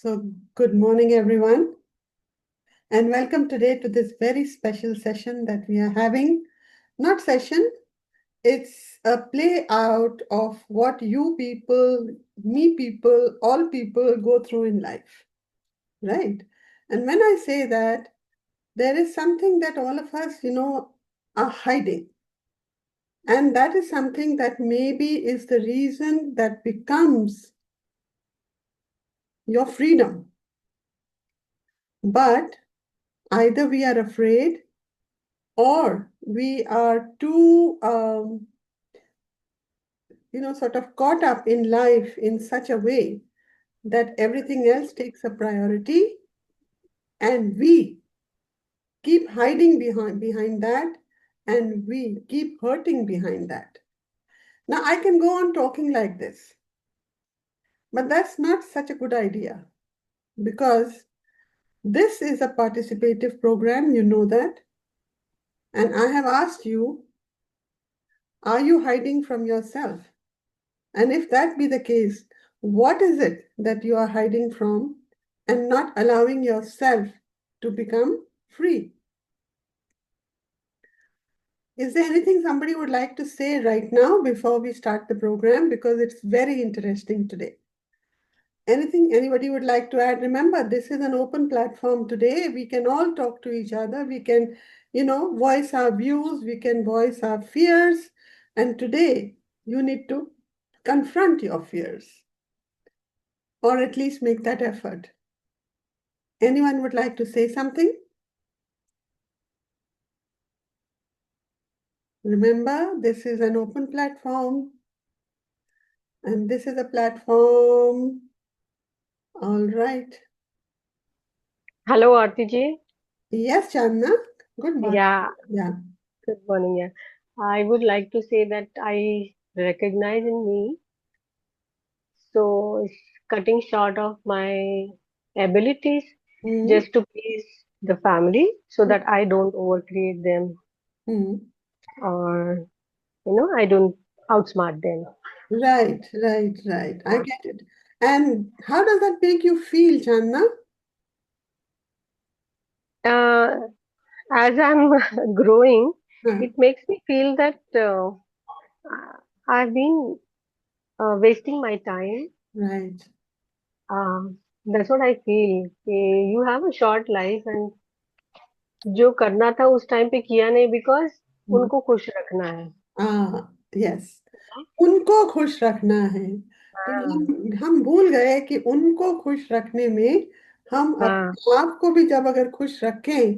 So, good morning, everyone, and welcome today to this very special session that we are having. Not session, it's a play out of what you people, me people, all people go through in life, right? And when I say that, there is something that all of us, are hiding. And that is something that maybe is the reason that becomes your freedom. But either we are afraid or we are too sort of caught up in life in such a way that everything else takes a priority, and we keep hiding behind that, and we keep hurting behind that. Now I can go on talking like this, but that's not such a good idea, because this is a participative program, you know that, and I have asked you, are you hiding from yourself? And if that be the case, what is it that you are hiding from and not allowing yourself to become free? Is there anything somebody would like to say right now before we start the program? Because it's very interesting today. Anything anybody would like to add? Remember, this is an open platform today. We can all talk to each other. We can, voice our views. We can voice our fears. And today, you need to confront your fears, or at least make that effort. Anyone would like to say something? Remember, this is an open platform, and this is a platform. All right. Hello, Arati ji. Yes, Channa. Good morning. Yeah, Yeah. good morning. Yeah, I would like to say that I recognize in me, so it's cutting short of my abilities Mm-hmm. just to please the family so that I don't overcreate them Mm-hmm. or, I don't outsmart them. Right, right, right. I get it. And how does that make you feel, Channa? Uh, as I'm growing, Huh. it makes me feel that I've been wasting my time. Right. That's what I feel. You have a short life and जो करना था उस time पे किया नहीं because Mm. उनको खुश रखना है Yes. उनको खुश रखना है। तो हाँ हम भूल गए कि उनको खुश रखने में हम हाँ अपने आप को भी जब अगर खुश रखें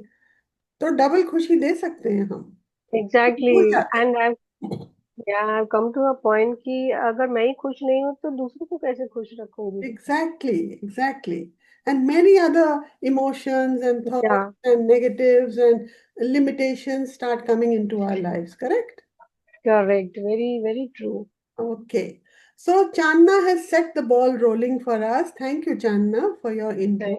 तो डबल खुशी दे सकते हैं हम। एग्जैक्टली भूल जाते and I I come to a point कि अगर मैं ही खुश नहीं हूँ तो दूसरों को कैसे खुश रखूंगी हैं। Exactly. And many other emotions and या thoughts and negatives and limitations start coming into our lives, correct? Correct very very true Okay. So Channa has set the ball rolling for us. Thank you, Channa, for your input.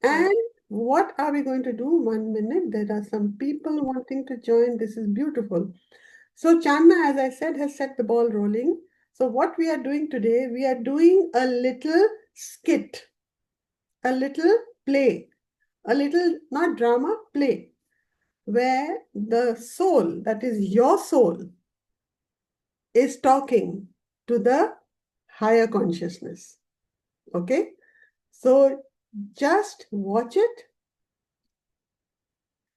Thank And what are we going to do? 1 minute. There are some people wanting to join. This is beautiful. So Channa, as I said, has set the ball rolling. So what we are doing today, we are doing a little skit, a little play, a little, not drama, play, where the soul, that is your soul, is talking to the higher consciousness. Okay? So just watch it.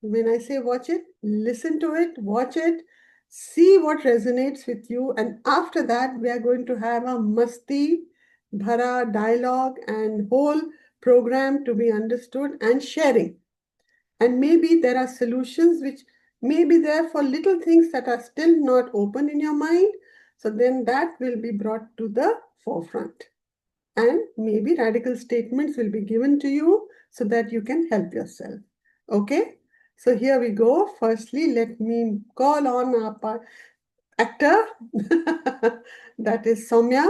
When I say watch it, listen to it, watch it, see what resonates with you. And after that, we are going to have a masti bhara dialogue and whole program to be understood and sharing. And maybe there are solutions which may be there for little things that are still not open in your mind. So then that will be brought to the forefront. And maybe radical statements will be given to you so that you can help yourself. Okay? So here we go. Firstly, let me call on our actor. That is Soumya.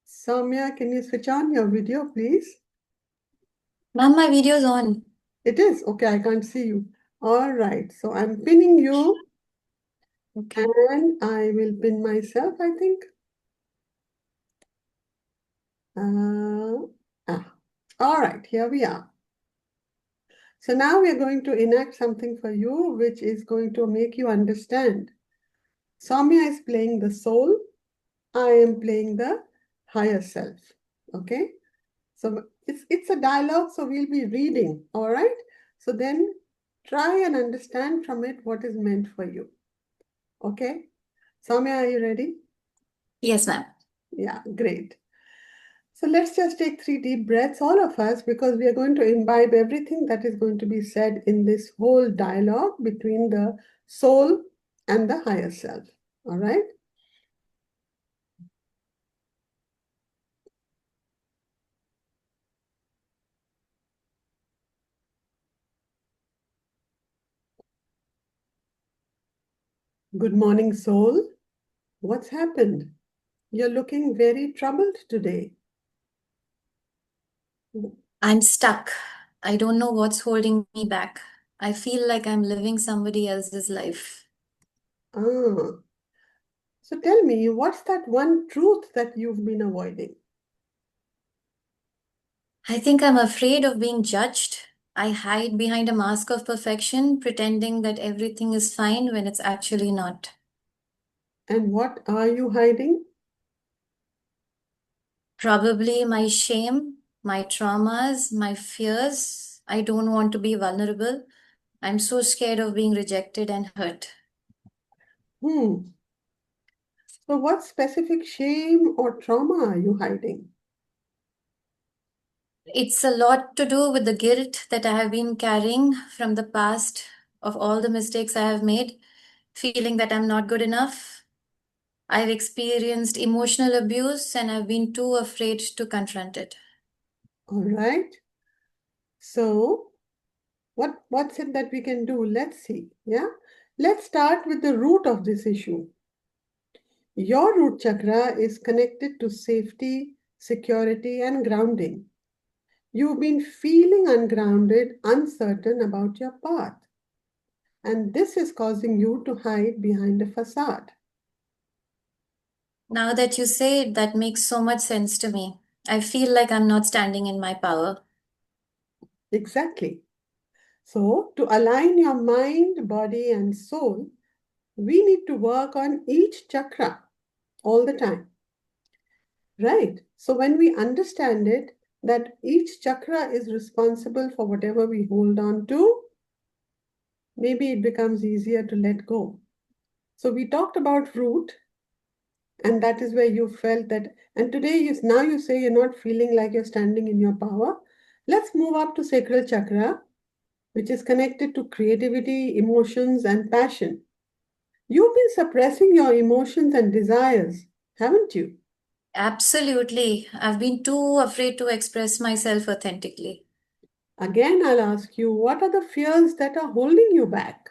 Soumya, can you switch on your video, please? Ma'am, my video's on. It is? Okay, I can't see you. All right. So I'm pinning you, Okay. and I will pin myself, I think. Uh, ah. All right, here we are. So now we are going to enact something for you, which is going to make you understand. Soumya is playing the soul. I am playing the higher self. Okay? So it's a dialogue, so we'll be reading, all right? So then try and understand from it what is meant for you. Okay? Soumya, are you ready? Yes, ma'am. Yeah, great. So let's just take 3 deep breaths, all of us, because we are going to imbibe everything that is going to be said in this whole dialogue between the soul and the higher self. All right? Good morning, soul. What's happened? You're looking very troubled today. I'm stuck. I don't know what's holding me back. I feel like I'm living somebody else's life. Ah, so tell me, what's that one truth that you've been avoiding? I think I'm afraid of being judged. I hide behind a mask of perfection, pretending that everything is fine when it's actually not. And what are you hiding? Probably my shame, my traumas, my fears. I don't want to be vulnerable. I'm so scared of being rejected and hurt. Hmm. So what specific shame or trauma are you hiding? It's a lot to do with the guilt that I have been carrying from the past of all the mistakes I have made, feeling that I'm not good enough. I've experienced emotional abuse and I've been too afraid to confront it. All right. So what's it that we can do? Let's see. Yeah. Let's start with the root of this issue. Your root chakra is connected to safety, security, and grounding. You've been feeling ungrounded, uncertain about your path, and this is causing you to hide behind a facade. Now that you say it, that makes so much sense to me. I feel like I'm not standing in my power. Exactly. So, to align your mind, body, and soul, we need to work on each chakra all the time, right? So, when we understand it, that each chakra is responsible for whatever we hold on to, maybe it becomes easier to let go. So, we talked about root, and that is where you felt that. And today, now you say you're not feeling like you're standing in your power. Let's move up to sacral chakra, which is connected to creativity, emotions, and passion. You've been suppressing your emotions and desires, haven't you? Absolutely. I've been too afraid to express myself authentically. Again, I'll ask you, what are the fears that are holding you back?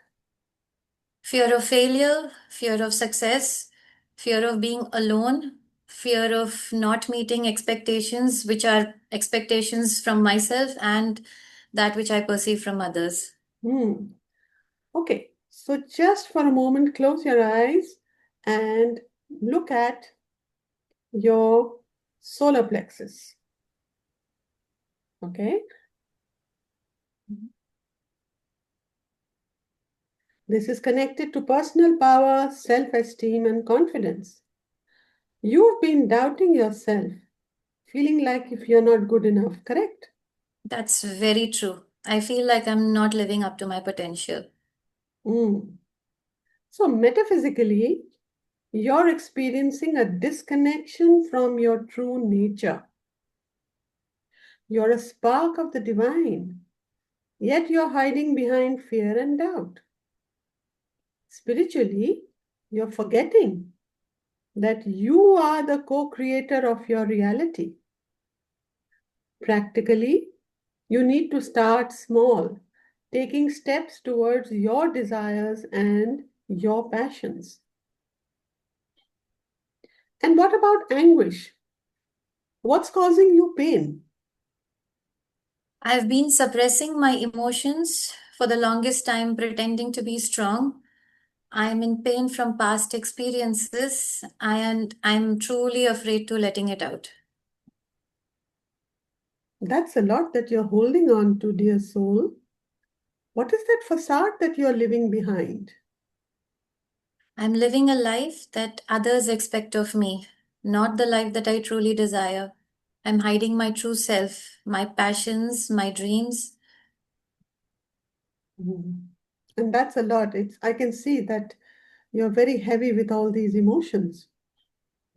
Fear of failure, fear of success, fear of being alone, fear of not meeting expectations, which are expectations from myself and that which I perceive from others. Hmm. Okay, so just for a moment, close your eyes and look at your solar plexus. Okay, this is connected to personal power, self-esteem, and confidence. You've been doubting yourself, feeling like if you're not good enough, correct? That's very true. I feel like I'm not living up to my potential. Hmm. So, metaphysically, you're experiencing a disconnection from your true nature. You're a spark of the divine, yet you're hiding behind fear and doubt. Spiritually, you're forgetting that you are the co creator of your reality. Practically, you need to start small, taking steps towards your desires and your passions. And what about anguish? What's causing you pain? I've been suppressing my emotions for the longest time, pretending to be strong. I'm in pain from past experiences and I'm truly afraid to letting it out. That's a lot that you're holding on to, dear soul. What is that facade that you're living behind? I'm living a life that others expect of me, not the life that I truly desire. I'm hiding my true self, my passions, my dreams. Mhm. And that's a lot. I can see that you're very heavy with all these emotions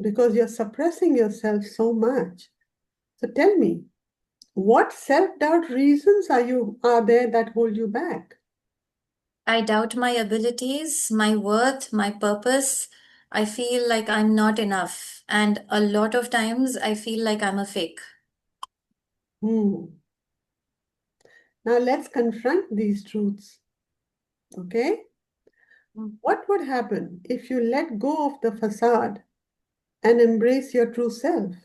because you're suppressing yourself so much. So tell me, what self-doubt reasons are there that hold you back? I doubt my abilities, my worth, my purpose. I feel like I'm not enough. And a lot of times I feel like I'm a fake. Hmm. Now let's confront these truths, okay? What would happen if you let go of the facade and embrace your true self?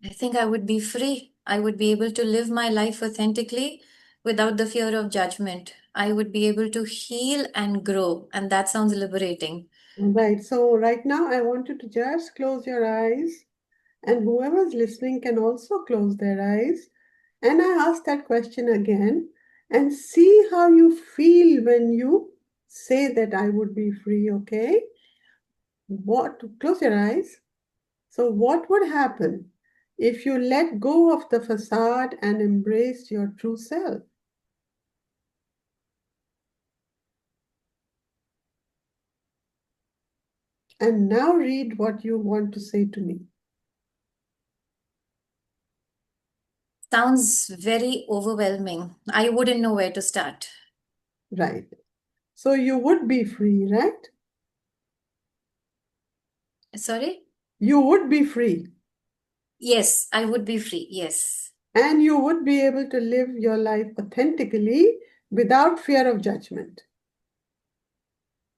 I think I would be free. I would be able to live my life authentically without the fear of judgment. I would be able to heal and grow. And that sounds liberating. Right. So right now I want you to just close your eyes, and whoever's listening can also close their eyes. And I ask that question again and see how you feel when you say that I would be free, okay? Close your eyes. So, what would happen if you let go of the facade and embrace your true self? And now read what you want to say to me. Sounds very overwhelming. I wouldn't know where to start. Right. So, you would be free, right? Sorry? You would be free Yes, I would be free. Yes, and you would be able to live your life authentically without fear of judgment.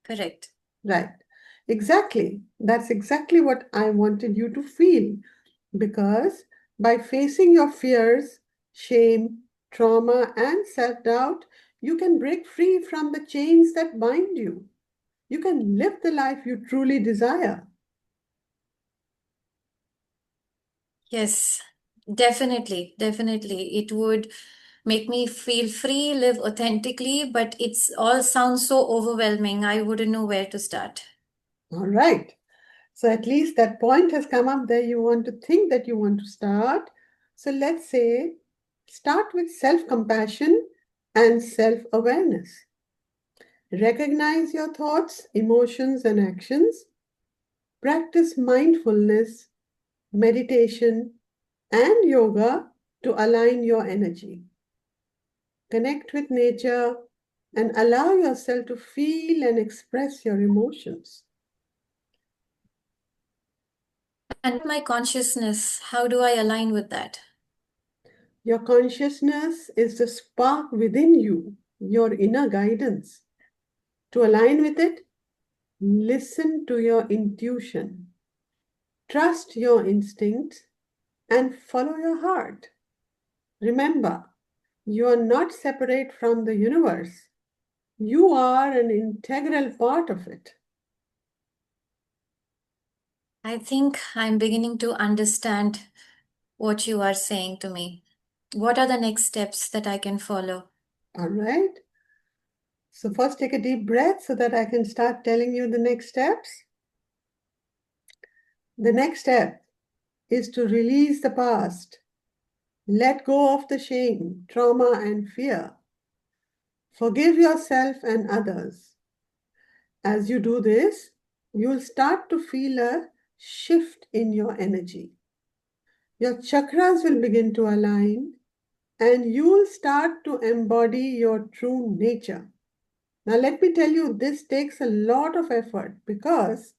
correct. Right. Exactly. That's exactly what I wanted you to feel because by facing your fears, shame, trauma, and self doubt, you can break free from the chains that bind you. You can live the life you truly desire. Yes, definitely. Definitely. It would make me feel free, live authentically, but it's all sounds so overwhelming. I wouldn't know where to start. All right. So at least that point has come up there. You want to think that you want to start. So let's say start with self compassion and self awareness. Recognize your thoughts, emotions, and actions. Practice mindfulness, meditation, and yoga to align your energy. Connect with nature and allow yourself to feel and express your emotions. And what my consciousness? How do I align with that? Your consciousness is the spark within you, your inner guidance. To align with it, listen to your intuition, trust your instincts, and follow your heart. Remember, you are not separate from the universe. You are an integral part of it. I think I'm beginning to understand what you are saying to me. What are the next steps that I can follow? All right. So, first take a deep breath so that I can start telling you the next steps. The next step is to release the past, let go of the shame, trauma, and fear. Forgive yourself and others. As you do this, you'll start to feel a shift in your energy. Your chakras will begin to align and you'll start to embody your true nature. Now, let me tell you, this takes a lot of effort because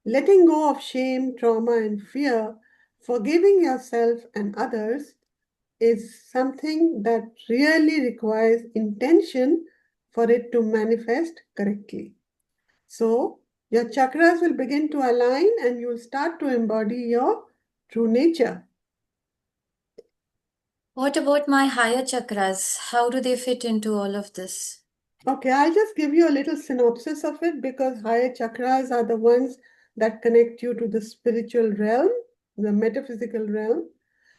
letting go of shame, trauma, and fear, forgiving yourself and others is something that really requires intention for it to manifest correctly. So, your chakras will begin to align and you'll start to embody your true nature. What about my higher chakras? How do they fit into all of this? Okay, I'll just give you a little synopsis of it because higher chakras are the ones that connect you to the spiritual realm. the metaphysical realm.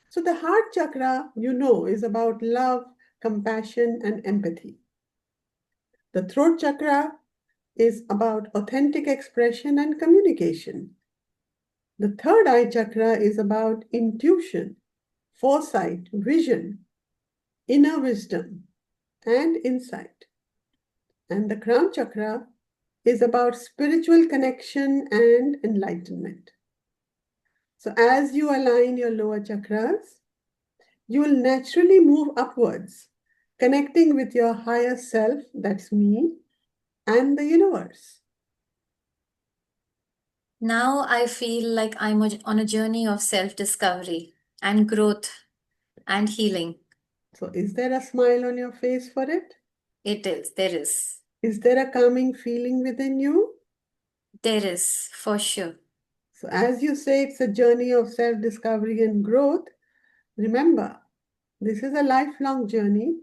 So the heart chakra, is about love, compassion, and empathy. The throat chakra is about authentic expression and communication. The third eye chakra is about intuition, foresight, vision, inner wisdom, and insight. And the crown chakra is about spiritual connection and enlightenment. So as you align your lower chakras, you will naturally move upwards, connecting with your higher self, that's me, and the universe. Now I feel like I'm on a journey of self-discovery and growth and healing. So is there a smile on your face for it? It is, there is. Is there a calming feeling within you? There is, for sure. So as you say, it's a journey of self-discovery and growth. Remember, this is a lifelong journey,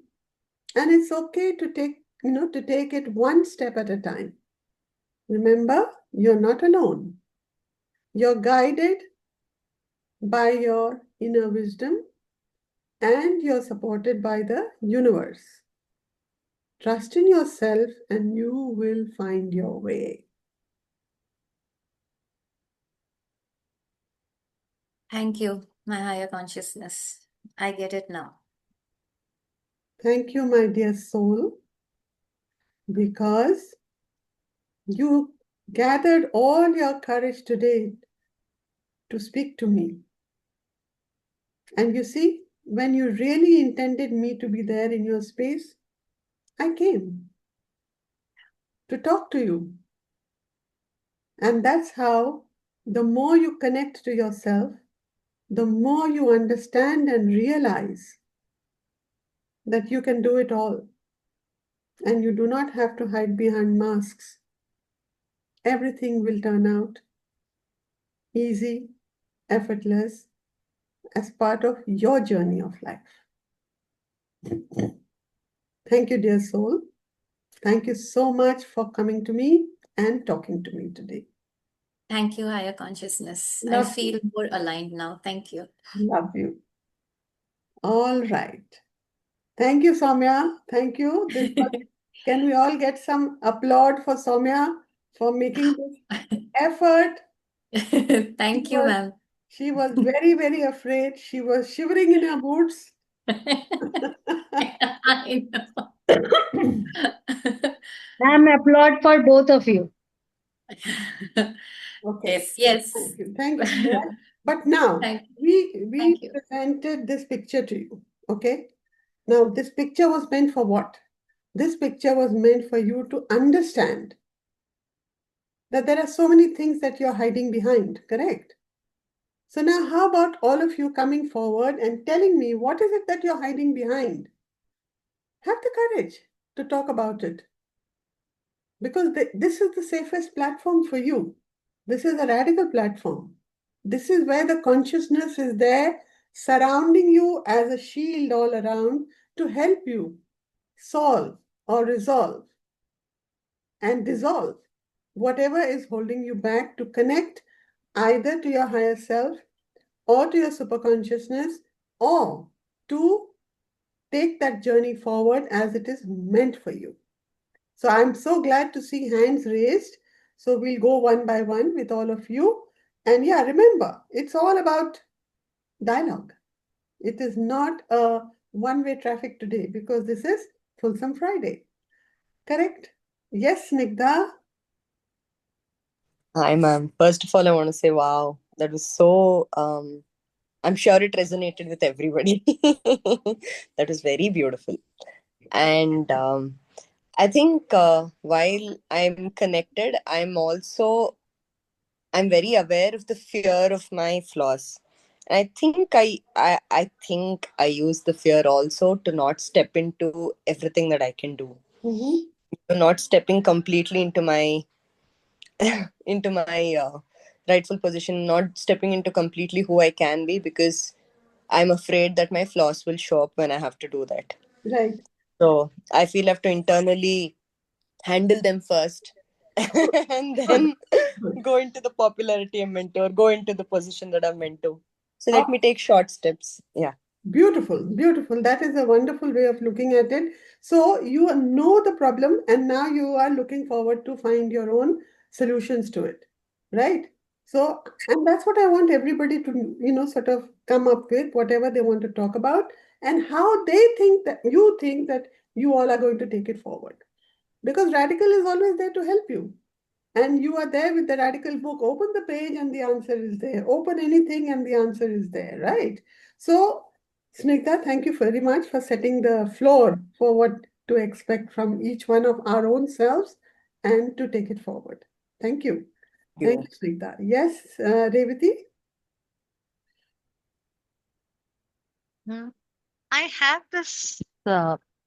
and it's okay to take it one step at a time. Remember, you're not alone. You're guided by your inner wisdom and you're supported by the universe. Trust in yourself and you will find your way. Thank you, my higher consciousness. I get it now. Thank you, my dear soul, because you gathered all your courage today to speak to me. And you see, when you really intended me to be there in your space, I came to talk to you. And that's how the more you connect to yourself, the more you understand and realize that you can do it all. And you do not have to hide behind masks. Everything will turn out easy, effortless, as part of your journey of life. Thank you, dear soul. Thank you so much for coming to me and talking to me today. Thank you, higher consciousness. I Love feel more aligned now. Thank you. Love you. All right. Thank you, Soumya. Thank you. Can we all get some applaud for Soumya for making this effort? Thank you, ma'am. She was very, very afraid. She was shivering in her boots. I know. Ma'am, applaud for both of you. Okay. Yes. Thank you. Thank you for that. But now Thank we you. presented this picture to you. Okay. Now this picture was meant for what? This picture was meant for you to understand that there are so many things that you're hiding behind, correct? So now how about all of you coming forward and telling me what is it that you're hiding behind? Have the courage to talk about it. Because this is the safest platform for you. This is a radical platform. This is where the consciousness is there, surrounding you as a shield all around to help you solve or resolve and dissolve whatever is holding you back to connect either to your higher self or to your superconsciousness or to take that journey forward as it is meant for you. So I'm so glad to see hands raised. So we'll go one by one with all of you. And yeah, remember, it's all about dialogue. It is not a one-way traffic today because this is Fulsome Friday. Correct? Yes, Snigdha? Hi, ma'am. First of all, I want to say, wow, that was so. I'm sure it resonated with everybody. That was very beautiful. And I think while I'm connected, I'm very aware of the fear of my flaws. And I think I use the fear also to not step into everything that I can do. Mm-hmm. Not stepping completely into my rightful position, not stepping into completely who I can be, because I'm afraid that my flaws will show up when I have to do that. Right. So I feel I have to internally handle them first and Good. then Good. go into the popularity I'm meant to, or go into the position that I'm meant to. So let me take short steps. Yeah. Beautiful, beautiful. That is a wonderful way of looking at it. So you know the problem, and now you are looking forward to find your own solutions to it, right? So, and that's what I want everybody to, sort of come up with, whatever they want to talk about, and how they think that you all are going to take it forward. Because Radical is always there to help you. And you are there with the Radical book. Open the page and the answer is there. Open anything and the answer is there, right? So, Snigdha, thank you very much for setting the floor for what to expect from each one of our own selves and to take it forward. Thank you. Thank You. you, Snigdha. Yes, Revati? Hmm. I have this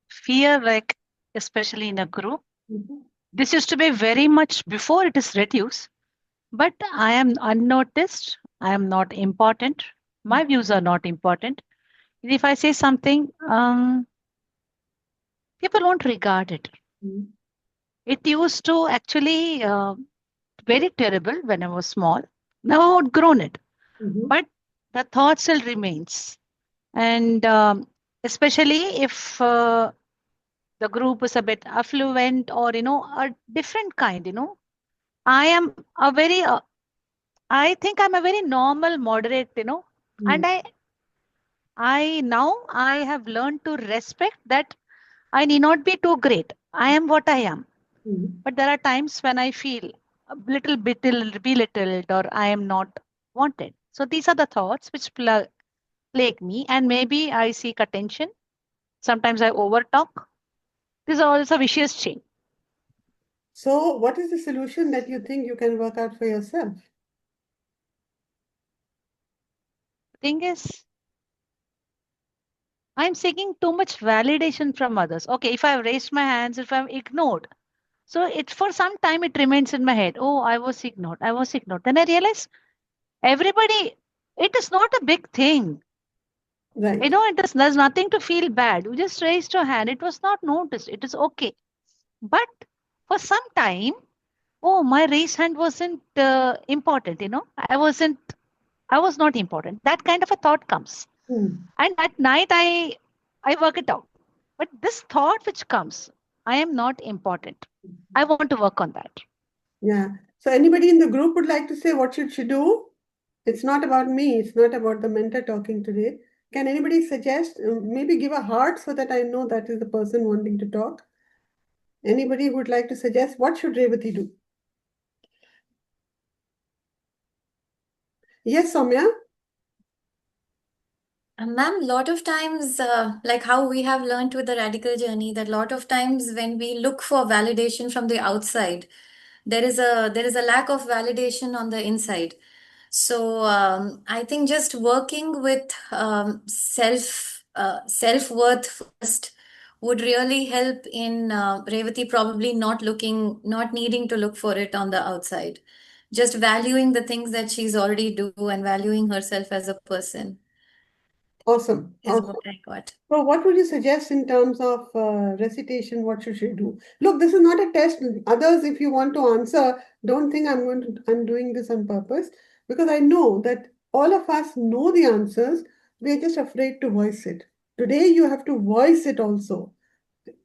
fear, like, especially in a group. Mhm. This used to be very much before it is reduced, but I am unnoticed. I am not important. My views are not important. If I say something, people won't regard it. Mhm. It used to actually very terrible when I was small. Now I've outgrown it, Mhm. but the thought still remains. And especially if the group is a bit affluent or a different kind, I am a very I think I'm a very normal, moderate, and Mhm. I now I have learned to respect that I need not be too great. I am what I am. Mhm. But there are times when I feel a little bit belittled or I am not wanted. So these are the thoughts which plague me, and maybe I seek attention. Sometimes I overtalk. This is also a vicious chain. So, what is the solution that you think you can work out for yourself? Thing is, I'm seeking too much validation from others. Okay, if I've raised my hands, if I'm ignored, so it for some time it remains in my head. Oh, I was ignored. I was ignored. Then I realize everybody, it is not a big thing. Right. There's nothing to feel bad. You just raised your hand. It was not noticed. It is okay. But for some time, oh, my raised hand wasn't important. I was not important. That kind of a thought comes. Hmm. And at night, I work it out. But this thought which comes, I am not important. I want to work on that. Yeah. So, anybody in the group would like to say what should she do? It's not about me. It's not about the mentor talking today. Can anybody suggest, maybe give a heart so that I know that is the person wanting to talk? Anybody who would like to suggest what should Revati do? Yes, Soumya? Ma'am, lot of times, like how we have learned with the radical journey, that lot of times when we look for validation from the outside, there is a lack of validation on the inside. So I think just working with self-worth first would really help in Revati probably not needing to look for it on the outside. Just valuing the things that she's already do and valuing herself as a person Awesome. is Awesome. what I got. So, what would you suggest in terms of recitation? What should she do? Look, this is not a test. Others, if you want to answer, don't think I'm doing this on purpose because I know that all of us know the answers. We are just afraid to voice it. Today, you have to voice it also,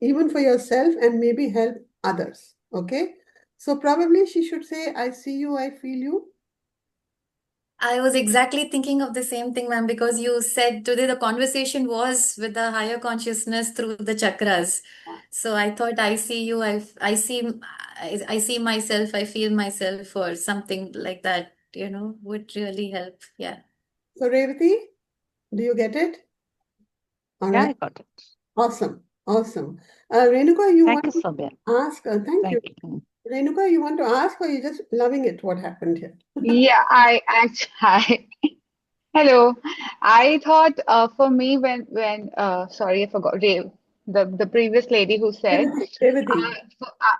even for yourself and maybe help others. Okay. So, probably she should say, I see you, I feel you. I was exactly thinking of the same thing, ma'am, because you said today the conversation was with the higher consciousness through the chakras. So I thought I see you, I see myself, I feel myself, or something like that, would really help. Yeah. So, Revati, do you get it? All Yeah, right. I got it. Awesome. Awesome. Renuka, you Thank want you, to Sabya. ask? Thank you. Thank you. Renuka, you want to ask, or you just loving it? What happened here? Yeah, I actually, hi. Hello. I thought for me when sorry, I forgot the previous lady who said Revati, Revati.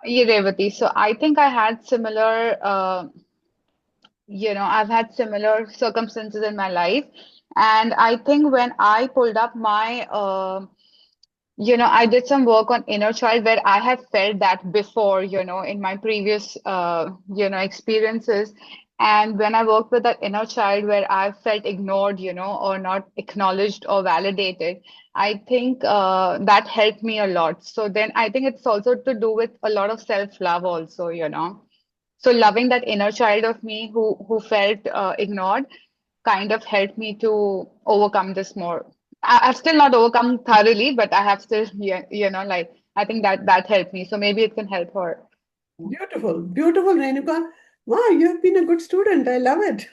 yeah, Revati. So I think I had similar I've had similar circumstances in my life, and I think when I pulled up my I did some work on inner child where I have felt that before, in my previous experiences. And when I worked with that inner child where I felt ignored, or not acknowledged or validated, I think that helped me a lot. So then I think it's also to do with a lot of self-love also. So loving that inner child of me who felt ignored kind of helped me to overcome this more. I've still not overcome thoroughly, but I have still, like I think that helped me. So maybe it can help her. Beautiful, beautiful, Renuka. Wow, you have been a good student. I love it.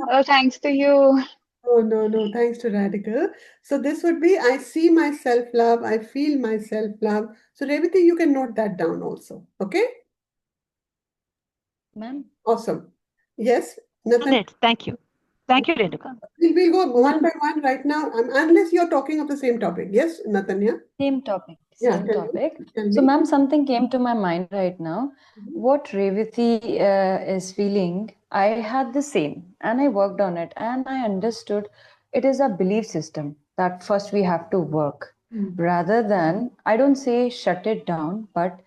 Oh, thanks to you. Oh, no, no, thanks to Radical. So this would be I see my self-love, I feel my self-love. So Revati, you can note that down also. Okay? Ma'am, Awesome. Yes, Nathan, Great. Thank you. Thank you, Renuka. we'll go one ma'am, by one right now, unless you're talking of the same topic. Yes, Nathan, yeah? same topic, Yeah, same tell me. topic. Tell So, me. ma'am, something came to my mind right now. Mhm. What Revati is feeling, I had the same, and I worked on it, and I understood it is a belief system that first we have to work. Mm. Rather than, I don't say shut it down, but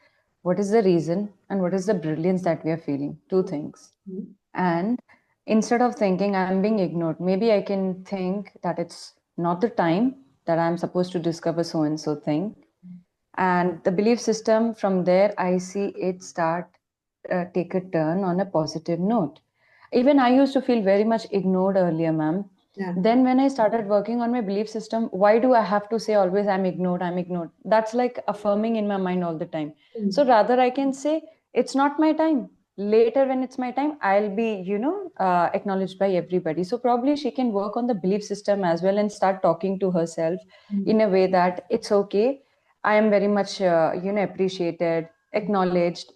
what is the reason and what is the brilliance that we are feeling? Two things. Mhm. And instead of thinking I'm being ignored, maybe I can think that it's not the time that I'm supposed to discover so and so thing. And the belief system from there, I see it start take a turn on a positive note. Even I used to feel very much ignored earlier, ma'am. Yeah. Then when I started working on my belief system, why do I have to say always I'm ignored, I'm ignored? That's like affirming in my mind all the time. Mm. So rather I can say it's not my time. Later when it's my time, I'll be, acknowledged by everybody. So probably she can work on the belief system as well and start talking to herself Mm. in a way that it's okay. I am very much, appreciated, acknowledged,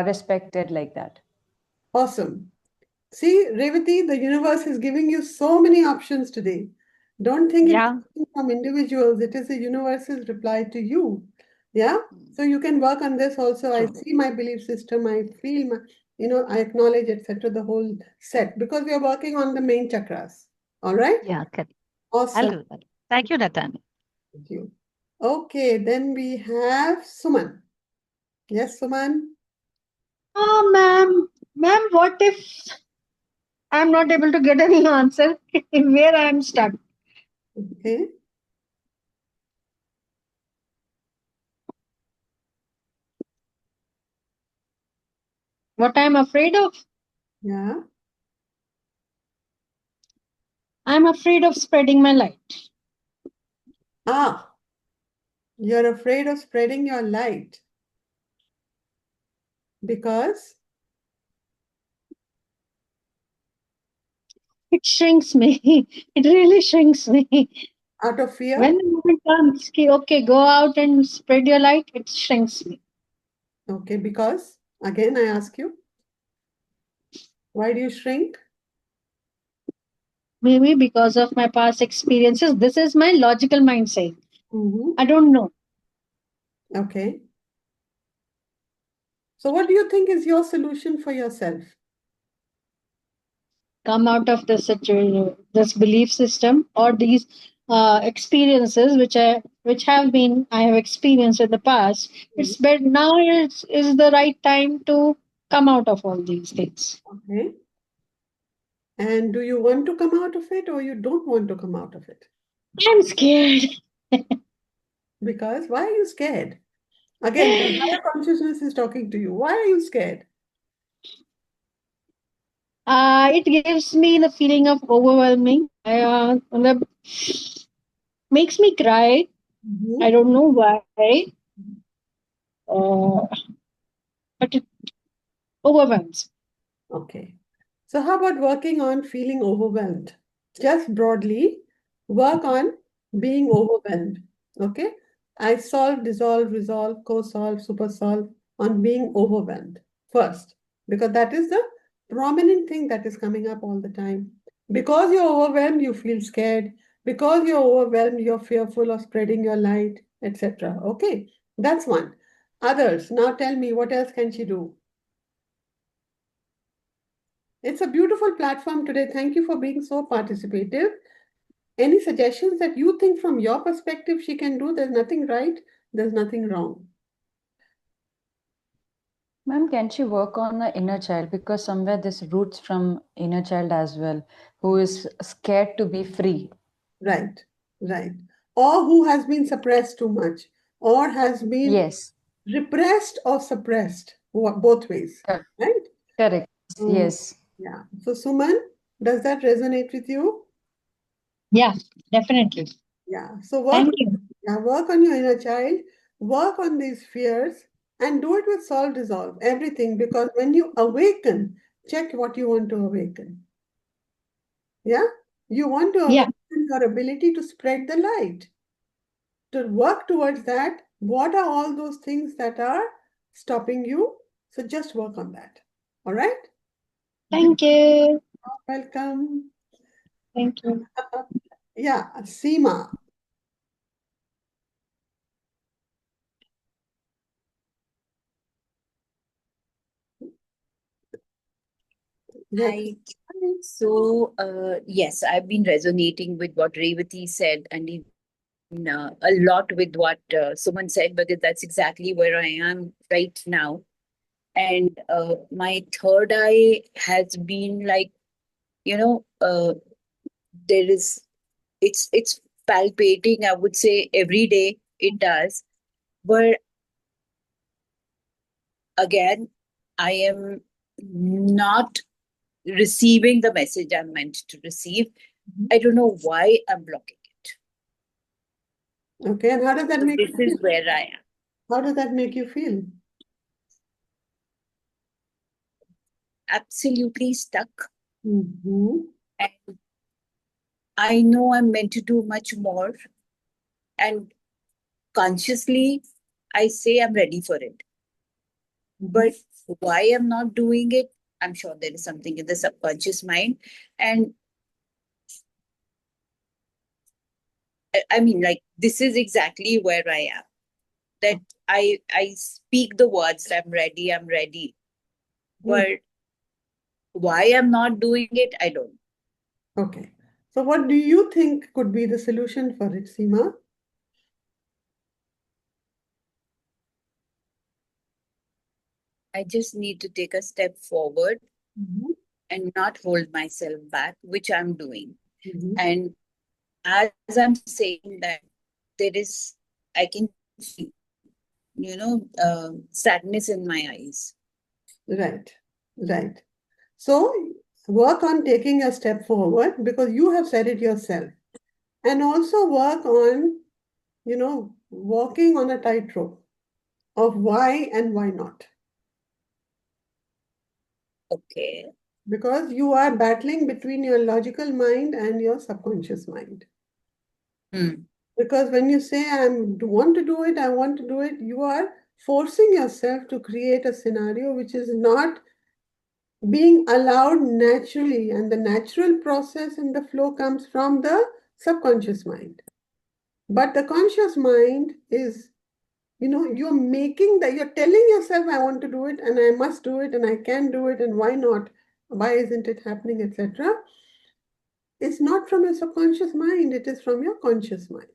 respected, like that. Awesome. See, Revati, the universe is giving you so many options today. Don't think it's Yeah. coming from individuals, it is the universe's reply to you. Yeah? So you can work on this also. I True. see my belief system, I feel my, I acknowledge, etc., the whole set because we are working on the main chakras. All right? Yeah, correct. I'll Awesome. do that. Thank you, Nathan. Thank you. Okay, then we have Suman. Yes, Suman? Oh, ma'am, what if I'm not able to get any answer where I'm stuck? Okay. What I'm afraid of? Yeah. I'm afraid of spreading my light. Ah, you're afraid of spreading your light because It shrinks me. It really shrinks me. out of fear. When the moment comes, okay, go out and spread your light, it shrinks me. Okay, because again, I ask you, why do you shrink? Maybe because of my past experiences. This is my logical mindset. Mm-hmm. I don't know. Okay. So, what do you think is your solution for yourself? Come out of this situation, this belief system or these experiences which I have experienced in the past. Mhm. It's better now. Is the right time to come out of all these things. Okay. And do you want to come out of it or you don't want to come out of it? I'm scared. Because why are you scared? Again, the higher consciousness is talking to you. Why are you scared? It gives me the feeling of overwhelming. Makes me cry. I Mhm. don't know why, uh, but it overwhelms. Okay. So, how about working on feeling overwhelmed? Just broadly, work on being overwhelmed. Okay. I solve, dissolve, resolve, co solve, super solve on being overwhelmed first, because that is the prominent thing that is coming up all the time. Because you're overwhelmed, you feel scared. Because you're overwhelmed, you're fearful of spreading your light, etc. Okay. That's one. Others, now tell me what else can she do? It's a beautiful platform today. Thank you for being so participative. Any suggestions that you think from your perspective she can do? There's nothing right, there's nothing wrong. Ma'am, can she work on the inner child? Because somewhere this roots from inner child as well, who is scared to be free. Right, right. Or who has been suppressed too much, or has been Yes, repressed or suppressed, both ways, correct. right? Correct. So, Yes. yeah. So, Suman, does that resonate with you? Yeah, definitely. Yeah. So, Thank you. work on your inner child, work on these fears, and do it with solve, dissolve, everything. Because when you awaken, check what you want to awaken. Yeah. You want to Yeah, awaken your ability to spread the light. To work towards that, what are all those things that are stopping you? So just work on that. All right? You're thank you. welcome. Thank you. Yeah, Seema. Yes. Hi. So, yes, I've been resonating with what Revati said and even a lot with what Suman said, because that's exactly where I am right now. And my third eye has been like, you know, there is, it's palpating, I would say, every day it does. But again, I am not receiving the message I'm meant to receive. I don't know why I'm blocking it. Okay, and how does that So make this you is feel? where I am. How does that make you feel? Absolutely stuck. Mm-hmm. And I know I'm meant to do much more. And consciously, I say I'm ready for it. But why I'm not doing it, I'm sure there is something in the subconscious mind. And I mean, like, this is exactly where I am. That I speak the words, I'm ready. But why I'm not doing it, I don't. Okay. So what do you think could be the solution for it, Seema? I just need to take a step forward Mhm. and not hold myself back, which I'm doing. Mhm. And as I'm saying that, there is, I can feel, sadness in my eyes. Right, right. So work on taking a step forward because you have said it yourself. And also work on, walking on a tightrope of why and why not. Okay. Because you are battling between your logical mind and your subconscious mind. Hmm. Because when you say, want to do it, I want to do it, you are forcing yourself to create a scenario which is not being allowed naturally. And the natural process and the flow comes from the subconscious mind. But the conscious mind is, you're telling yourself, I want to do it and I must do it and I can do it and why not? Why isn't it happening, etc. It's not from your subconscious mind, it is from your conscious mind,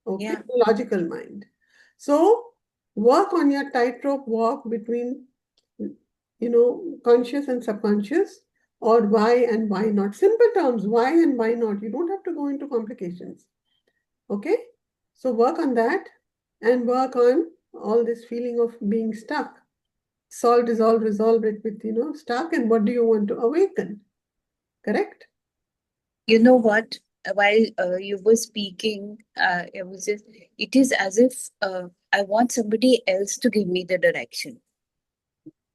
okay, Yeah. logical mind. So work on your tightrope walk between, conscious and subconscious, or why and why not. Simple terms, why and why not. You don't have to go into complications, okay? So work on that and work on all this feeling of being stuck. Solve, dissolve, resolve it with, stuck, and what do you want to awaken? Correct? You know what? While you were speaking, it is as if I want somebody else to give me the direction.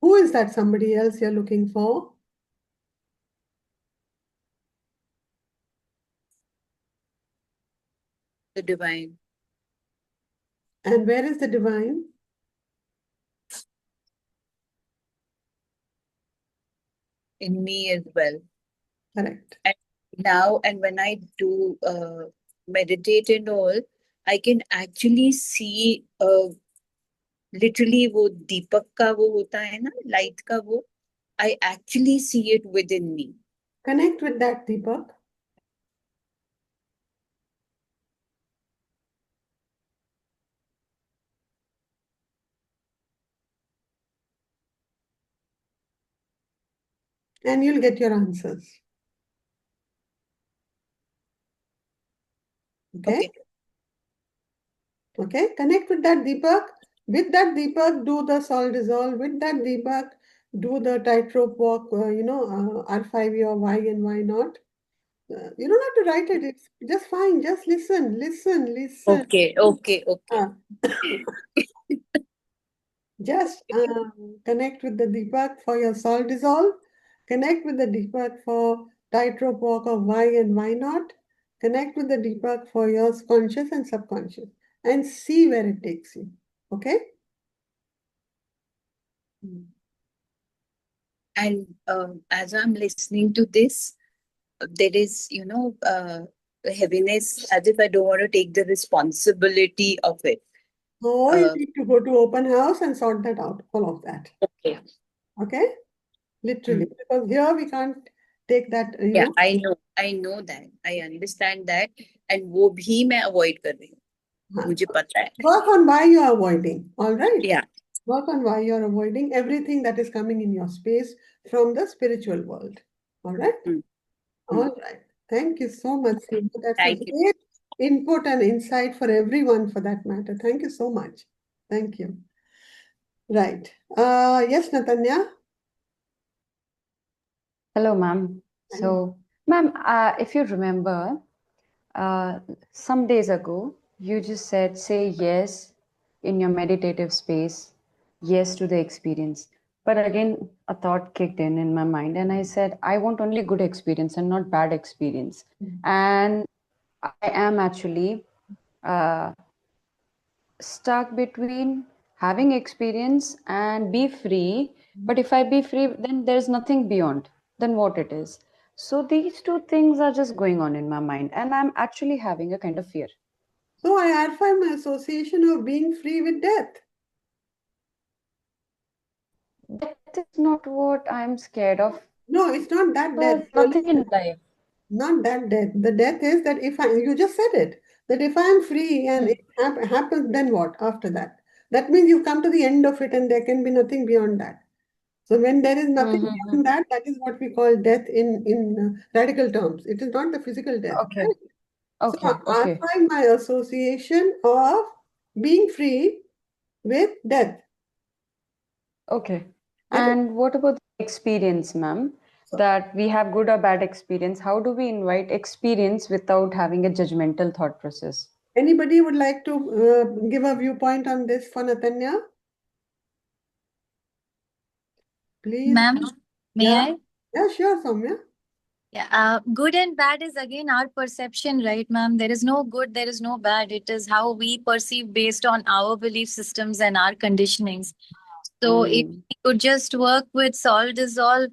Who is that somebody else you're looking for? The divine And where is the divine? in me as well. Correct. And now, and when I do meditate and all, I can actually see literally वो दीपक का वो होता है ना, light का वो, I actually see it within me. Connect with that, Deepak. and you'll get your answers. Okay? Okay, connect with that Deepak. With that Deepak, do the sol dissolve. With that Deepak, do the tightrope walk, R5 or why and why not. You don't have to write it. It's just fine. Just listen, listen, listen. Okay, okay, okay. Uh, just connect with the Deepak for your sol dissolve. Connect with the Deepak for tightrope walk of why and why not. Connect with the Deepak for your conscious and subconscious and see where it takes you. Okay? And as I'm listening to this, there is, heaviness, as if I don't want to take the responsibility of it. So you need to go to open house and sort that out, all of that. Okay. Okay? Literally. Because here we can't take that, Yeah, I know that. I understand that. And वो भी मैं avoid कर रही हूँ. मुझे पता है. Work on why you are avoiding. All right? Yeah. Work on why you are avoiding everything that is coming in your space from the spiritual world. All right? All right. Thank you so much, Seema. That's Thank a you. great input and insight for everyone for that matter. Thank you so much. Thank you. Right. Yes, Natanya? Hello, ma'am. So, ma'am, if you remember, some days ago, you just said, say yes in your meditative space, yes to the experience. But again, a thought kicked in my mind, and I said, I want only good experience and not bad experience. And I am actually uh, stuck between having experience and be free. But if I be free, then there's nothing beyond than what it is. So these two things are just going on in my mind, and I'm actually having a kind of fear. So I identify my association of being free with death. Death is not what I'm scared of. No, it's not that death. There's nothing in life. Not that death. The death is that you just said it, that if I am free and it happens, then what after that? That means you come to the end of it and there can be nothing beyond that. So when there is nothing beyond that, that is what we call death in radical terms. It is not the physical death. Okay. Right? Okay. So I Okay. find my association of being free with death. Okay. That is- And what about the experience, ma'am? That we have good or bad experience. How do we invite experience without having a judgmental thought process? Anybody would like to give a viewpoint on this for Natanya? Please. Ma'am, may Yeah. I? Yeah, sure, Soumya. Yeah, good and bad is again our perception, right, ma'am? There is no good, there is no bad. It is how we perceive based on our belief systems and our conditionings. So if we could just work with solve dissolve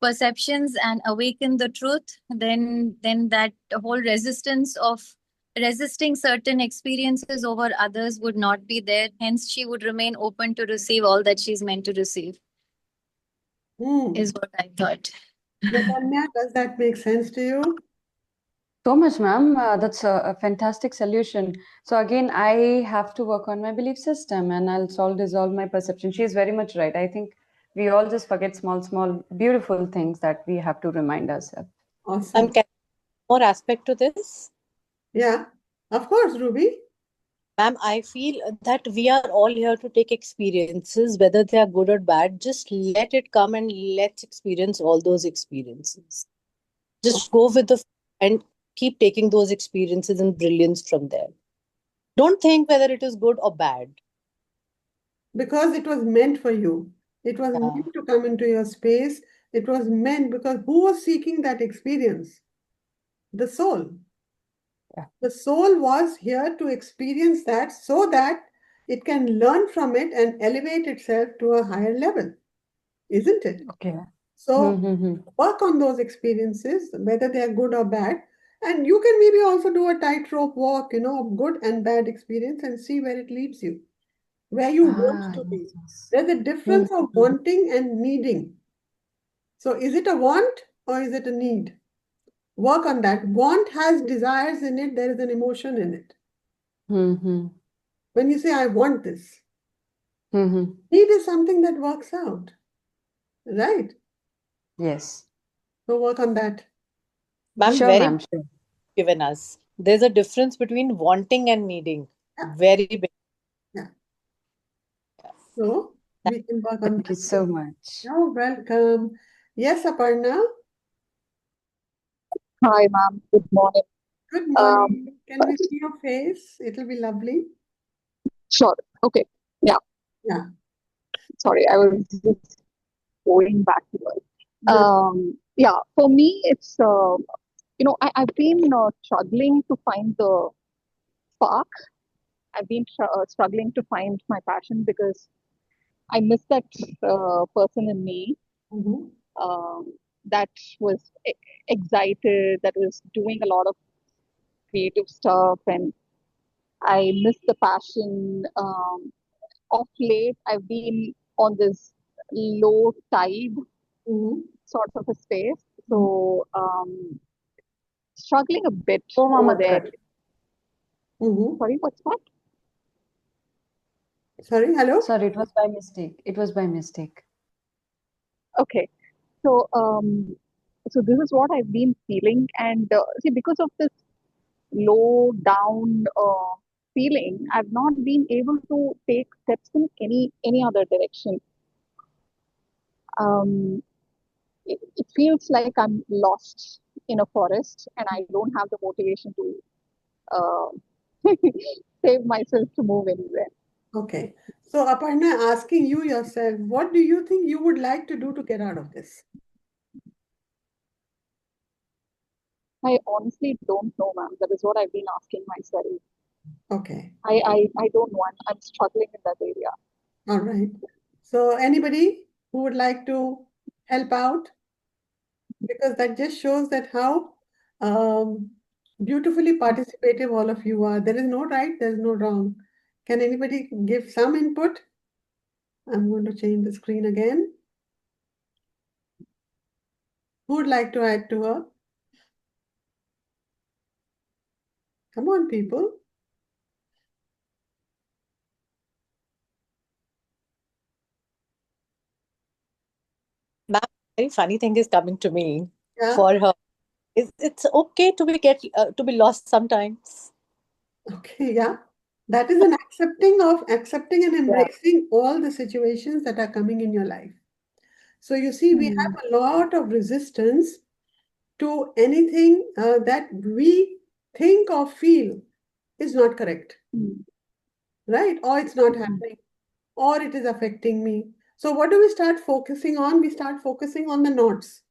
perceptions and awaken the truth, then that whole resistance of resisting certain experiences over others would not be there. Hence, she would remain open to receive all that she's meant to receive. Is what I thought. Natanya, does that make sense to you? So much, ma'am. That's a fantastic solution. So again, I have to work on my belief system and I'll dissolve my perception. She is very much right. I think we all just forget small, beautiful things that we have to remind ourselves. Awesome. Can more aspect to this? Yeah, of course, Ruby. Ma'am, I feel that we are all here to take experiences, whether they are good or bad. Just let it come and let's experience all those experiences. Just go with the and keep taking those experiences and brilliance from there. Don't think whether it is good or bad. Because it was meant for you. It was meant to come into your space. It was meant because who was seeking that experience? The soul. Yeah. The soul was here to experience that so that it can learn from it and elevate itself to a higher level. Isn't it? Okay. So work on those experiences, whether they are good or bad. And you can maybe also do a tightrope walk, of good and bad experience and see where it leads you, where you want to be. Yes. There's a difference of wanting and needing. So is it a want or is it a need? Work on that. Want has desires in it, there is an emotion in it. When you say, I want this, need is something that works out, right? Yes. So work on that. Ma'am, Sure, very ma'am, sure. given us. There's a difference between wanting and needing. Yeah. Very big. Yeah. So we can work on Thank you that. so much. You're welcome. Yes, Aparna. Hi, ma'am. Good morning. Good Um, morning. Can we see your face? It'll be lovely. sure. Okay. Yeah. Yeah. Sorry, I was just going back to work. No. Yeah. For me, it's I've been struggling to find the spark. I've been struggling to find my passion because I miss that person in me Mhm. that was excited, that was doing a lot of creative stuff, and I miss the passion. Of late, I've been on this low tide Mhm. sort of a space. Mhm. So, struggling a bit Oh, over Mama there. Kar. Mhm. Sorry, what's that? Sorry, hello? Sorry, it was by mistake. It was by mistake. Okay. So, so this is what I've been feeling. And see, because of this low down feeling, I've not been able to take steps in any other direction. Um, it feels like I'm lost in a forest and I don't have the motivation to uh, save myself to move anywhere. Okay. So, Aparna, asking you yourself, what do you think you would like to do to get out of this? I honestly don't know, ma'am. That is what I've been asking myself. Okay. I don't know. I'm struggling in that area. All right. So, anybody who would like to help out? Because that just shows that how um, beautifully participative all of you are. There is no right, there's no wrong. Can anybody give some input? I'm going to change the screen again. Who would like to add to her? Come on, people. Ma'am, very funny thing is coming to me Yeah. for her. It's okay to to be lost sometimes. Okay, yeah. That is an accepting and Yeah. embracing all the situations that are coming in your life. So you see, we Hmm. have a lot of resistance to anything that we think or feel is not correct, Hmm. right? Or it's not Hmm. happening, or it is affecting me. So what do we start focusing on? We start focusing on the nots.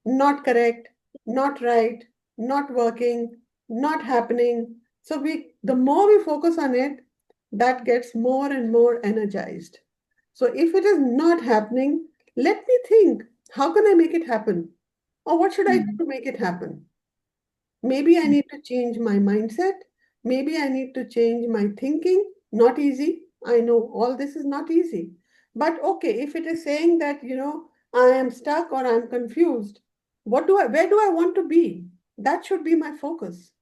Not correct, not right, not working, not happening. So the more we focus on it, that gets more and more energized. So if it is not happening, let me think, how can I make it happen? Or what should I do Hmm. to make it happen? Maybe I need to change my mindset. Maybe I need to change my thinking. Not easy. I know all this is not easy. But okay, if it is saying that, I am stuck or I'm confused, where do I want to be? That should be my focus.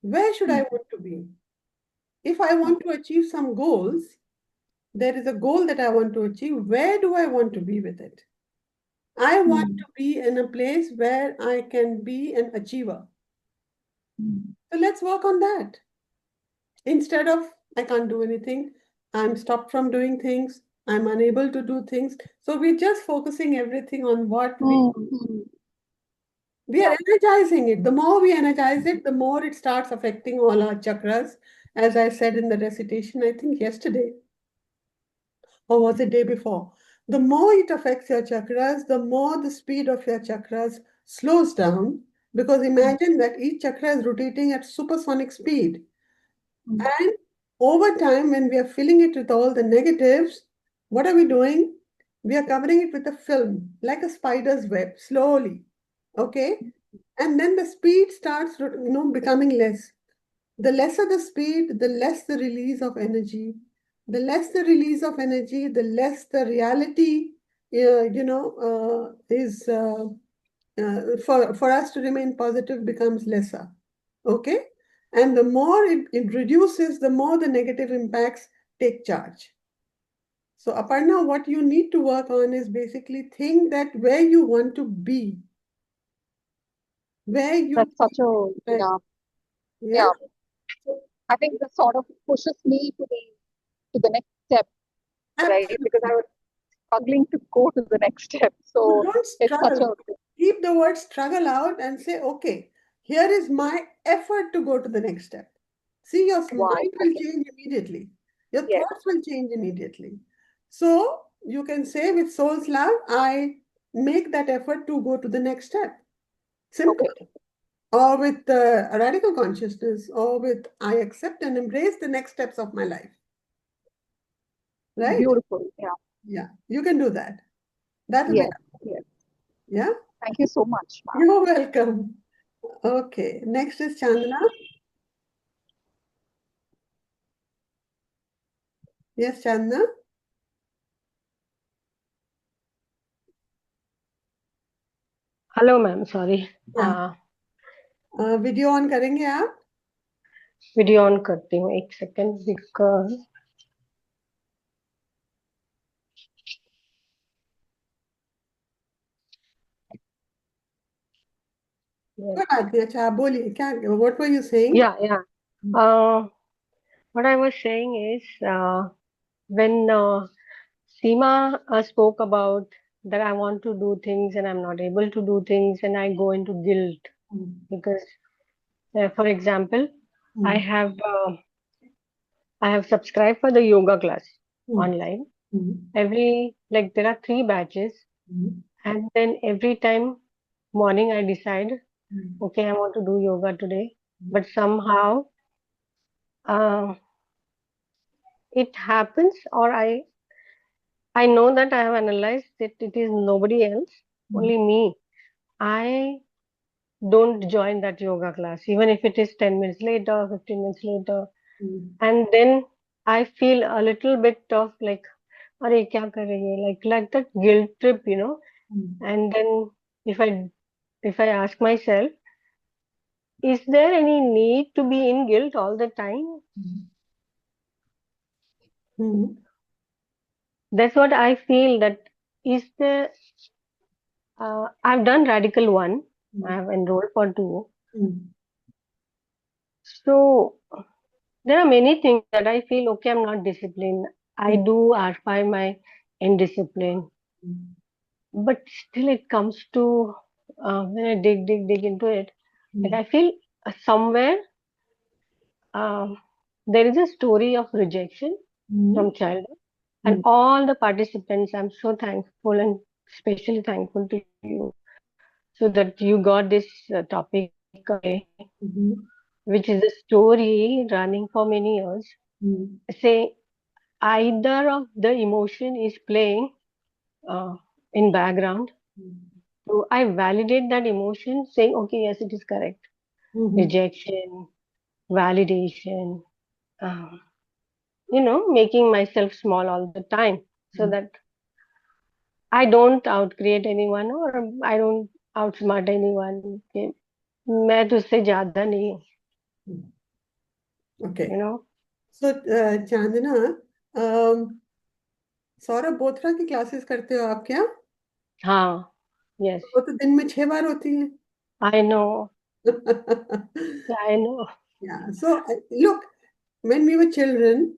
Where should I want to be? If I want to achieve some goals, there is a goal that I want to achieve. Where do I want to be with it? I want Hmm. to be in a place where I can be an achiever. Hmm. So let's work on that. Instead of, I can't do anything, I'm stopped from doing things, I'm unable to do things. So we're just focusing everything on what Hmm. Hmm. we are energizing it. The more we energize it, the more it starts affecting all our chakras. As I said in the recitation, I think yesterday, or was it day before? The more it affects your chakras, the more the speed of your chakras slows down. Because imagine that each chakra is rotating at supersonic speed. Hmm. And over time, when we are filling it with all the negatives, what are we doing? We are covering it with a film, like a spider's web, slowly. Okay? And then the speed starts, becoming less. The lesser the speed, the less the release of energy. The less the release of energy, the less the reality, is for us to remain positive becomes lesser. Okay? And the more it reduces, the more the negative impacts take charge. So Aparna, what you need to work on is basically think that where you want to be, where you That's such a, like, yeah, yeah. yeah. So I think this sort of pushes me to the next step, right? Because I Absolutely. was struggling to go to the next step. So So don't it's such struggle. a, Keep the word struggle out and say, okay, here is my effort to go to the next step. See, your wow, mind will okay, change immediately. Your yes, thoughts will change immediately. So you can say with Soul's Love, I make that effort to go to the next step. Simple. okay, Or with a radical consciousness, or with I accept and embrace the next steps of my life. Right? beautiful, yeah, Yeah, you can do that. That'll be, yes, yes. yeah. Thank you so much, ma'am. You're welcome. Okay, next is Chandana. Yes, Chandana. Hello ma'am sorry Yeah. Video on करेंगे आप? Video on करती हूँ एक second because कोई बात नहीं, अच्छा आप बोलिए क्या, what were you saying? या what I was saying is when Seema spoke about that I want to do things and I'm not able to do things and I go into guilt because for example I Hmm. have I have subscribed for the yoga class Hmm. online. Hmm. Every like there are 3 batches, Hmm. and then every time morning I decide, Hmm. okay, I want to do yoga today. But somehow uh, it happens, or I know that I have analyzed that it is nobody else, Hmm. only me. I don't join that yoga class, even if it is 10 minutes later, 15 minutes later. Hmm. And then I feel a little bit of like, अरे क्या कर रही है like that guilt trip, you know. Hmm. And then if I if I ask myself, is there any need to be in guilt all the time? Hmm. That's what I feel. That is the I've done radical one. I have enrolled for two. Hmm. So there are many things that I feel okay. I'm not disciplined. I do archive my indiscipline, Hmm. but still it comes to when I dig into it. Like I feel somewhere um, there is a story of rejection Hmm. from childhood, and Hmm. all the participants. I'm so thankful and especially thankful to you so that you got this topic today, Hmm. which is a story running for many years. Hmm. Say either of the emotion is playing uh, in background. So I validate that emotion, saying, okay, yes, it is correct. Hmm. Rejection, validation, um, making myself small all the time so that I don't outcreate anyone or I don't outsmart anyone. कि मैं तुझसे ज्यादा नहीं हूँ, Okay. you know. So, Chandana, Saurabh Bothra की classes करते हो आप क्या? हाँ, yes, वो तो दिन में 6 बार होती हैं. I know, I know. Yeah. So, look, when we were children,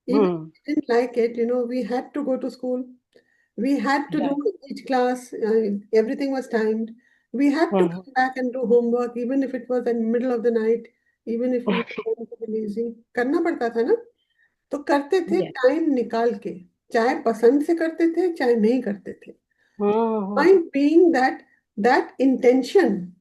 even if Hmm. we didn't like it, we had to go to school. We had to do Right. each class. Everything was timed. We had to Hmm. come back and do homework, even if it was in the middle of the night, even if we were lazy. करना पड़ता था ना? तो करते थे Yes. Time निकाल के, चाहे पसंद से करते थे चाहे नहीं करते थे. Hmm. Point being that that intention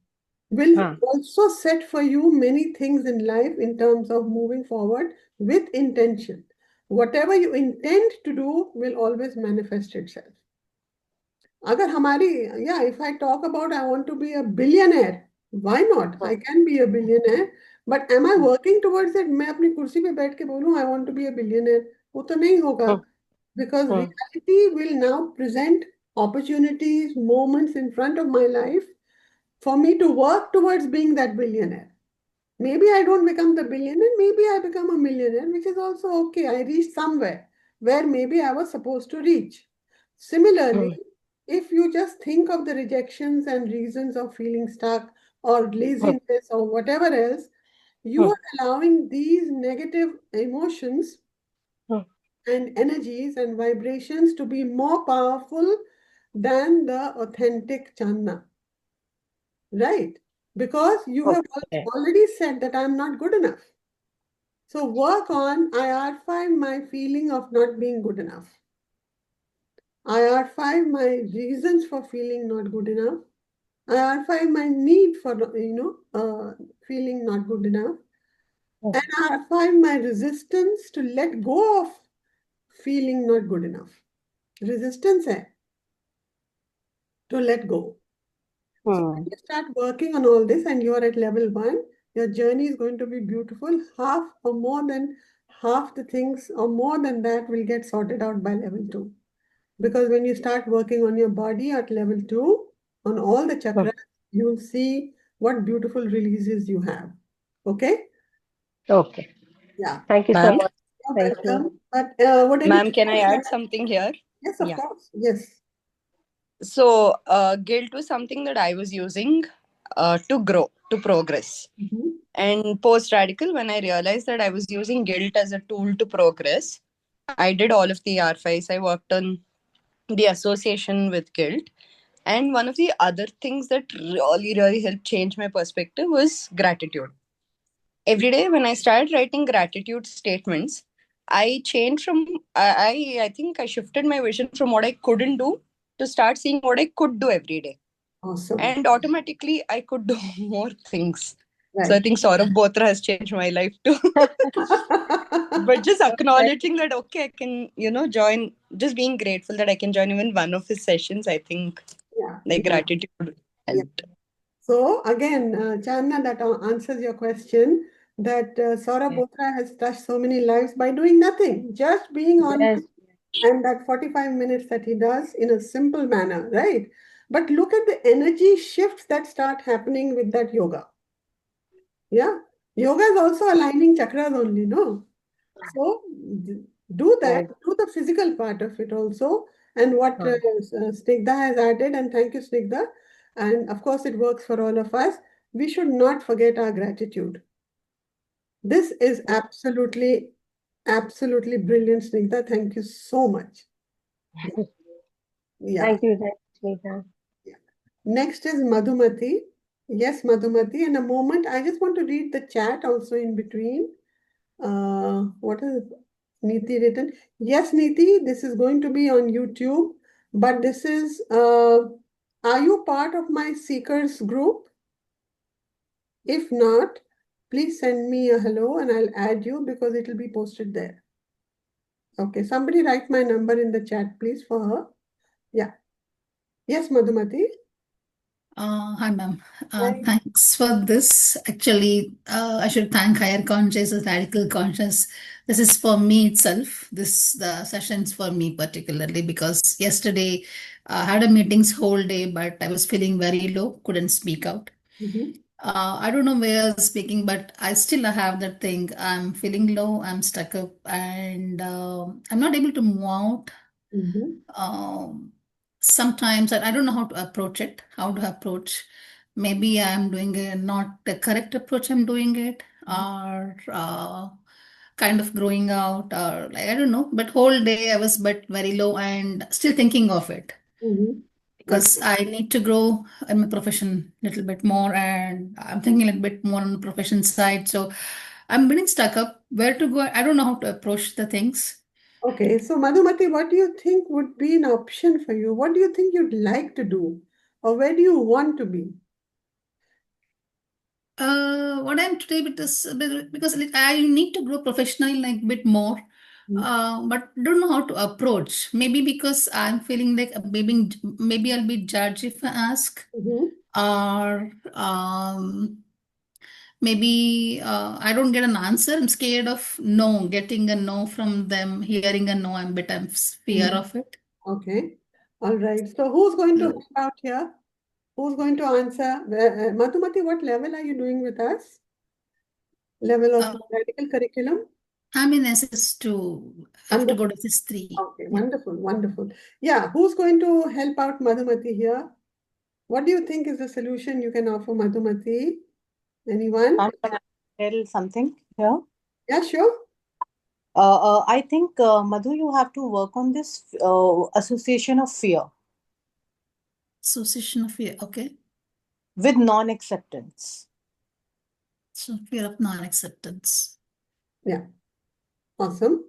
will हाँ. also set for you many things in life in terms of moving forward with intention. Whatever you intend to do will always manifest itself. अगर हमारी, yeah, if I talk about I want to be a billionaire, why not? I can be a billionaire, but am I working towards it? मैं अपनी कुर्सी पे बैठ के बोलूं I want to be a billionaire, वो तो नहीं होगा. Hmm. Because Hmm. reality will now present opportunities, moments in front of my life for me to work towards being that billionaire. Maybe I don't become the billionaire, maybe I become a millionaire, which is also okay. I reached somewhere. where maybe I was supposed to reach. Similarly, if you just think of the rejections and reasons of feeling stuck or laziness or whatever else, you are allowing these negative emotions and energies and vibrations to be more powerful than the authentic Channa, right? Because you have already said that I'm not good enough. So work on IR5, my feeling of not being good enough. IR5, my reasons for feeling not good enough. IR5, my need for, feeling not good enough. And IR5, my resistance to let go of feeling not good enough. Resistance hai to let go. So when you start working on all this and you are at level 1, your journey is going to be beautiful. Half or more than half the things or more than that will get sorted out by level 2. Because when you start working on your body at level 2, on all the chakras, you'll see what beautiful releases you have. Okay? Okay. Yeah. Thank you so Ma'am, much. You're Thank you. welcome. But would ma'am, anything can I else add add? something here? Yes, of Yeah. course. Yes. So, guilt was something that I was using to grow, to progress. And post radical, when I realized that I was using guilt as a tool to progress, I did all of the R5s. I worked on the association with guilt. And one of the other things that really, really helped change my perspective was gratitude. Every day when I started writing gratitude statements, I changed from, I think I shifted my vision from what I couldn't do to start seeing what I could do every day. Awesome. And automatically I could do more things. Right. So I think Saurabh Botra has changed my life too. But just acknowledging that, okay, I can, join, just being grateful that I can join even one of his sessions, I think like gratitude helped. So again, Channa, that answers your question that Saurabh Bothra has touched so many lives by doing nothing, just being on and that 45 minutes that he does in a simple manner, right? But look at the energy shifts that start happening with that yoga. Yeah. Yoga is also aligning chakras only, no? So do that, do the physical part of it also. And what Snigdha has added, and thank you, Snigdha. And of course, it works for all of us. We should not forget our gratitude. This is absolutely, absolutely brilliant, Snigdha. Thank you so much. Yeah. Thank you, Smita. Yeah. Next is Madhumati. Yes, Madhumati. In a moment, I just want to read the chat also in between. What is Neeti written? Yes, Neeti, this is going to be on YouTube, but this is, are you part of my seekers group? If not, please send me a hello and I'll add you because it will be posted there. Okay, somebody write my number in the chat, please, for her. Yeah. Yes, Madhumati. Hi, ma'am. Thanks for this. Actually, I should thank Higher Conscious as Radical Conscious. This is for me itself. The session's for me particularly because yesterday I had a meetings whole day, but I was feeling very low, couldn't speak out. I don't know where I was speaking, but I still have that thing. I'm feeling low, I'm stuck up, and I'm not able to move out. Sometimes I don't know how to approach it, how to approach. Maybe I'm doing not the correct approach, I'm doing it, or kind of growing out, or like, I don't know. But whole day I was but very low and still thinking of it because I need to grow in my profession a little bit more, and I'm thinking a little bit more on the profession side. So I'm getting stuck up. Where to go? I don't know how to approach the things. Okay, so Madhumati, what do you think would be an option for you? What do you think you'd like to do? Or where do you want to be? What I'm today with this because like, I need to grow professionally like bit more, but don't know how to approach. Maybe because I'm feeling like maybe I'll be judged if I ask, or maybe I don't get an answer. I'm scared of no, getting a no from them, hearing a no. I'm fear of it. Okay, all right. So who's going to help out here? Who's going to answer? Madhumati, what level are you doing with us? Level of radical curriculum? I'm in SS2. I have to go to SS3. Okay, wonderful, wonderful. Yeah, who's going to help out Madhumati here? What do you think is the solution you can offer Madhumati? Anyone? Can I tell something here? Yeah, sure. I think, Madhu, you have to work on this association of fear Association of fear. Okay. with non-acceptance. So fear of non-acceptance. Yeah, awesome.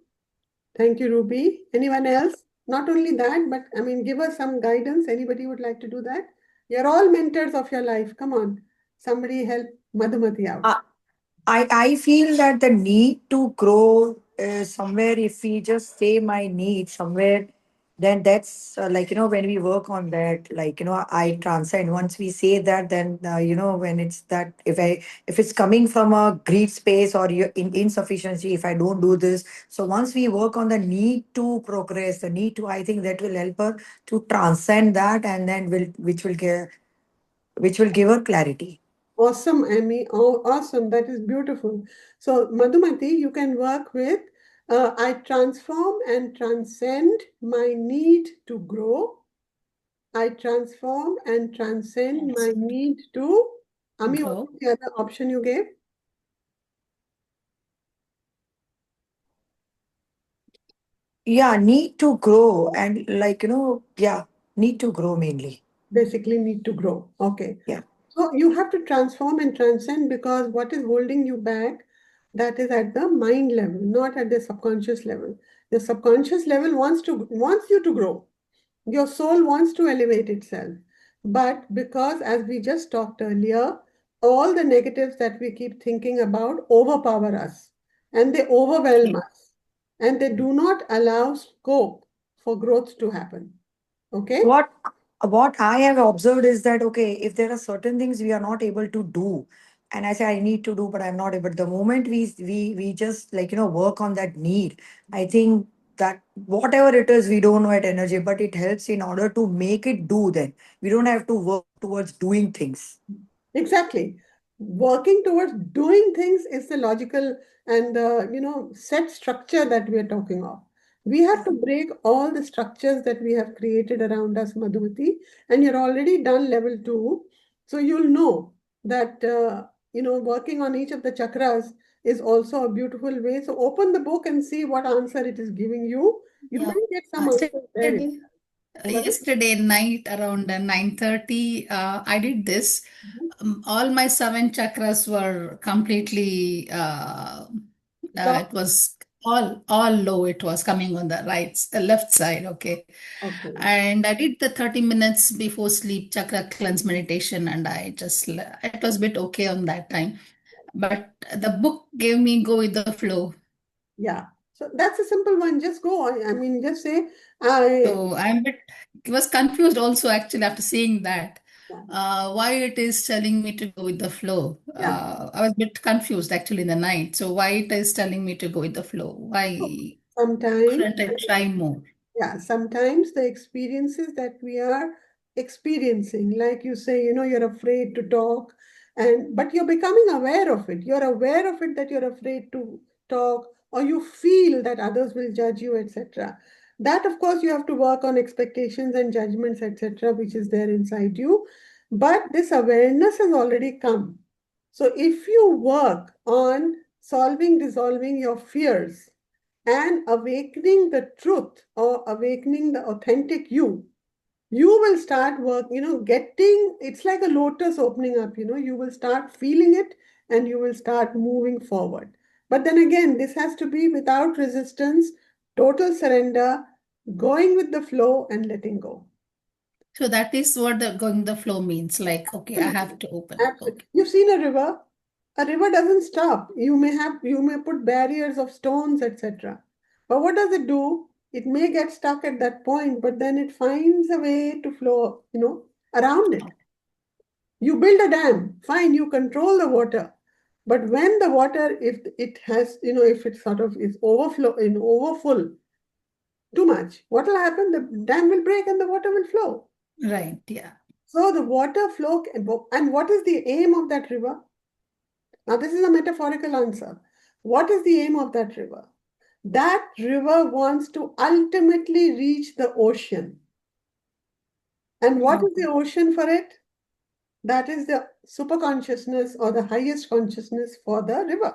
Thank you, Ruby. Anyone else? Not only that, but I mean, give us some guidance. Anybody would like to do that? You're all mentors of your life. Come on. Somebody help Madhumati out. I feel that the need to grow somewhere, if we just say my need somewhere, then that's like, when we work on that, like, I transcend. Once we say that, then, when it's that, if it's coming from a greed space or insufficiency, if I don't do this. So once we work on the need to progress, the need to, I think that will help her to transcend that, and then which will give her clarity. Awesome, Amy. Oh, awesome. That is beautiful. So, Madhumati, you can work with I transform and transcend my need to grow. I transform and transcend my need to. Ami, what Grow. was the other option you gave? Yeah, need to grow, and like, yeah, need to grow mainly. Basically, need to grow. Okay. Yeah. So you have to transform and transcend, because what is holding you back, that is at the mind level, not at the subconscious level. The subconscious level wants you to grow. Your soul wants to elevate itself. But because, as we just talked earlier, all the negatives that we keep thinking about overpower us, and they overwhelm us, and they do not allow scope for growth to happen. Okay? What I have observed is that, okay, if there are certain things we are not able to do, and I say I need to do, but I'm not able. The moment we just, like, work on that need, I think that whatever it is, we don't know at energy, but it helps in order to make it do. Then we don't have to work towards doing things. Exactly. Working towards doing things is the logical and the set structure that we are talking of. We have to break all the structures that we have created around us, Madhumati, and you're already done level 2. So you'll know that working on each of the chakras is also a beautiful way. So open the book and see what answer it is giving you. You Yeah. might get some answers there. Yesterday night around 9:30, I did this. All my 7 chakras were completely, Stop. it was all low. It was coming on the left side. Okay. Okay. And I did the 30 minutes before sleep chakra cleanse meditation, and it was a bit okay on that time. But the book gave me go with the flow. Yeah. So that's a simple one. Just go. I mean, just say, I. So was confused also actually after seeing that. Why it is telling me to go with the flow. Yeah. I was a bit confused actually in the night. So why it is telling me to go with the flow? Why Sometimes, couldn't I try more? yeah, sometimes the experiences that we are experiencing, like you say, you're afraid to talk, but you're becoming aware of it. You're aware of it that you're afraid to talk, or you feel that others will judge you, etc. That, of course, you have to work on expectations and judgments, etc., which is there inside you. But this awareness has already come. So if you work on dissolving your fears, and awakening the truth or awakening the authentic you will start getting, it's like a lotus opening up, you will start feeling it and you will start moving forward. But then again, this has to be without resistance, total surrender, going with the flow and letting go. So that is what the going the flow means. Like, okay, I have to open. Absolutely. You've seen a river. A river doesn't stop. You may put barriers of stones, etc. But what does it do? It may get stuck at that point, but then it finds a way to flow, around it. You build a dam, fine, you control the water. But when the water, if it has, if it sort of is overfull, too much, what will happen? The dam will break and the water will flow. Right, yeah. So the water flow, and what is the aim of that river? Now, this is a metaphorical answer. What is the aim of that river? That river wants to ultimately reach the ocean. And what is the ocean for it? That is the super consciousness or the highest consciousness for the river.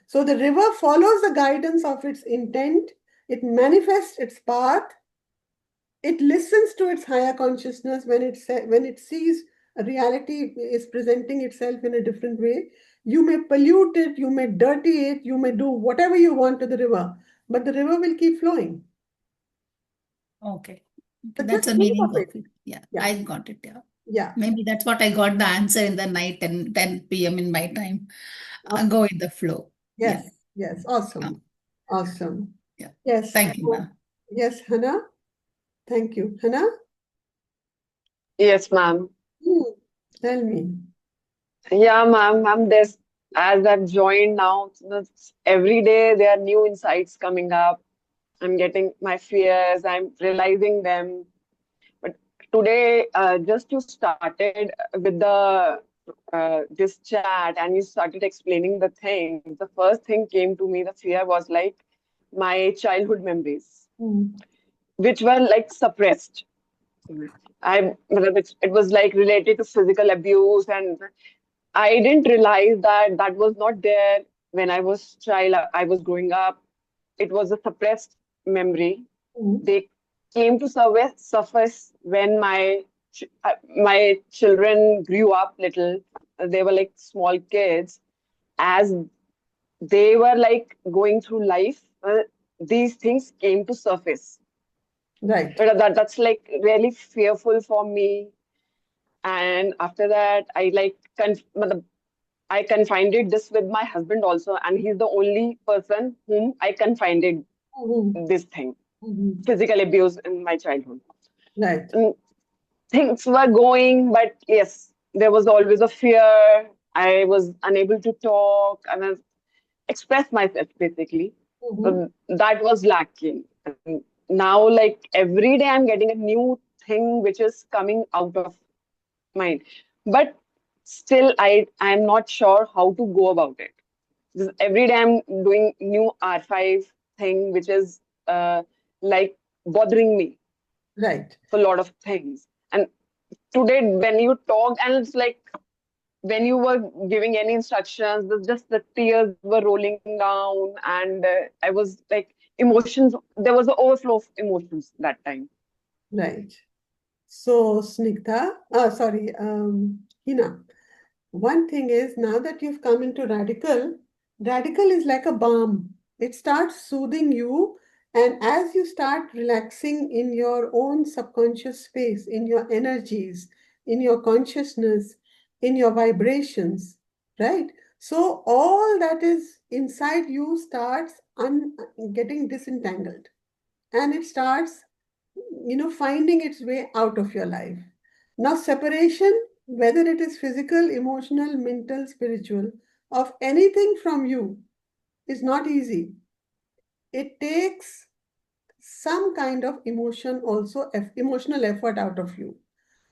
So the river follows the guidance of its intent, it manifests its path, it listens to its higher consciousness when it sees a reality is presenting itself in a different way. You may pollute it, you may dirty it, you may do whatever you want to the river, but the river will keep flowing. Okay. But That's just the think meaning of of it. it. Yeah, Yeah. I got it. Yeah. Yeah. Maybe that's what I got the answer in the night and 10 p.m. in my time. I go with the flow. Yeah. Yes. Yes. Awesome. Awesome. Yeah. Yes. Thank you, ma'am. Yes, Hannah. Thank you. Hannah? Yes, ma'am. Tell me. Yeah, ma'am, there's as I've joined now, every day there are new insights coming up. I'm getting my fears, I'm realizing them. But today, just you started with the this chat and you started explaining the things. The first thing came to me, the fear was like my childhood memories, which were like suppressed. It was like related to physical abuse, and I didn't realize that that was not there when I was child. I was growing up. It was a suppressed memory. They came to surface when my children grew up little. They were like small kids. As they were like going through life, these things came to surface. Right. But that's like really fearful for me. And after that, I confided this with my husband also, and he's the only person whom I confided this thing, physical abuse in my childhood. Right. And things were going, but yes, there was always a fear. I was unable to talk and express myself basically. So that was lacking. And now, like every day, I'm getting a new thing which is coming out of mind. But still, I'm not sure how to go about it. Because every day I'm doing new R5 thing, which is like bothering me Right. for a lot of things. And today, when you talk, and it's like when you were giving any instructions, just the tears were rolling down, and I was like emotions. There was an overflow of emotions that time. Right. So, Hina, one thing is now that you've come into Redikall is like a balm. It starts soothing you, and as you start relaxing in your own subconscious space, in your energies, in your consciousness, in your vibrations, right? So all that is inside you starts getting disentangled, and it starts finding its way out of your life. Now, separation, whether it is physical, emotional, mental, spiritual, of anything from you is not easy. It takes some kind of emotion also, emotional effort out of you.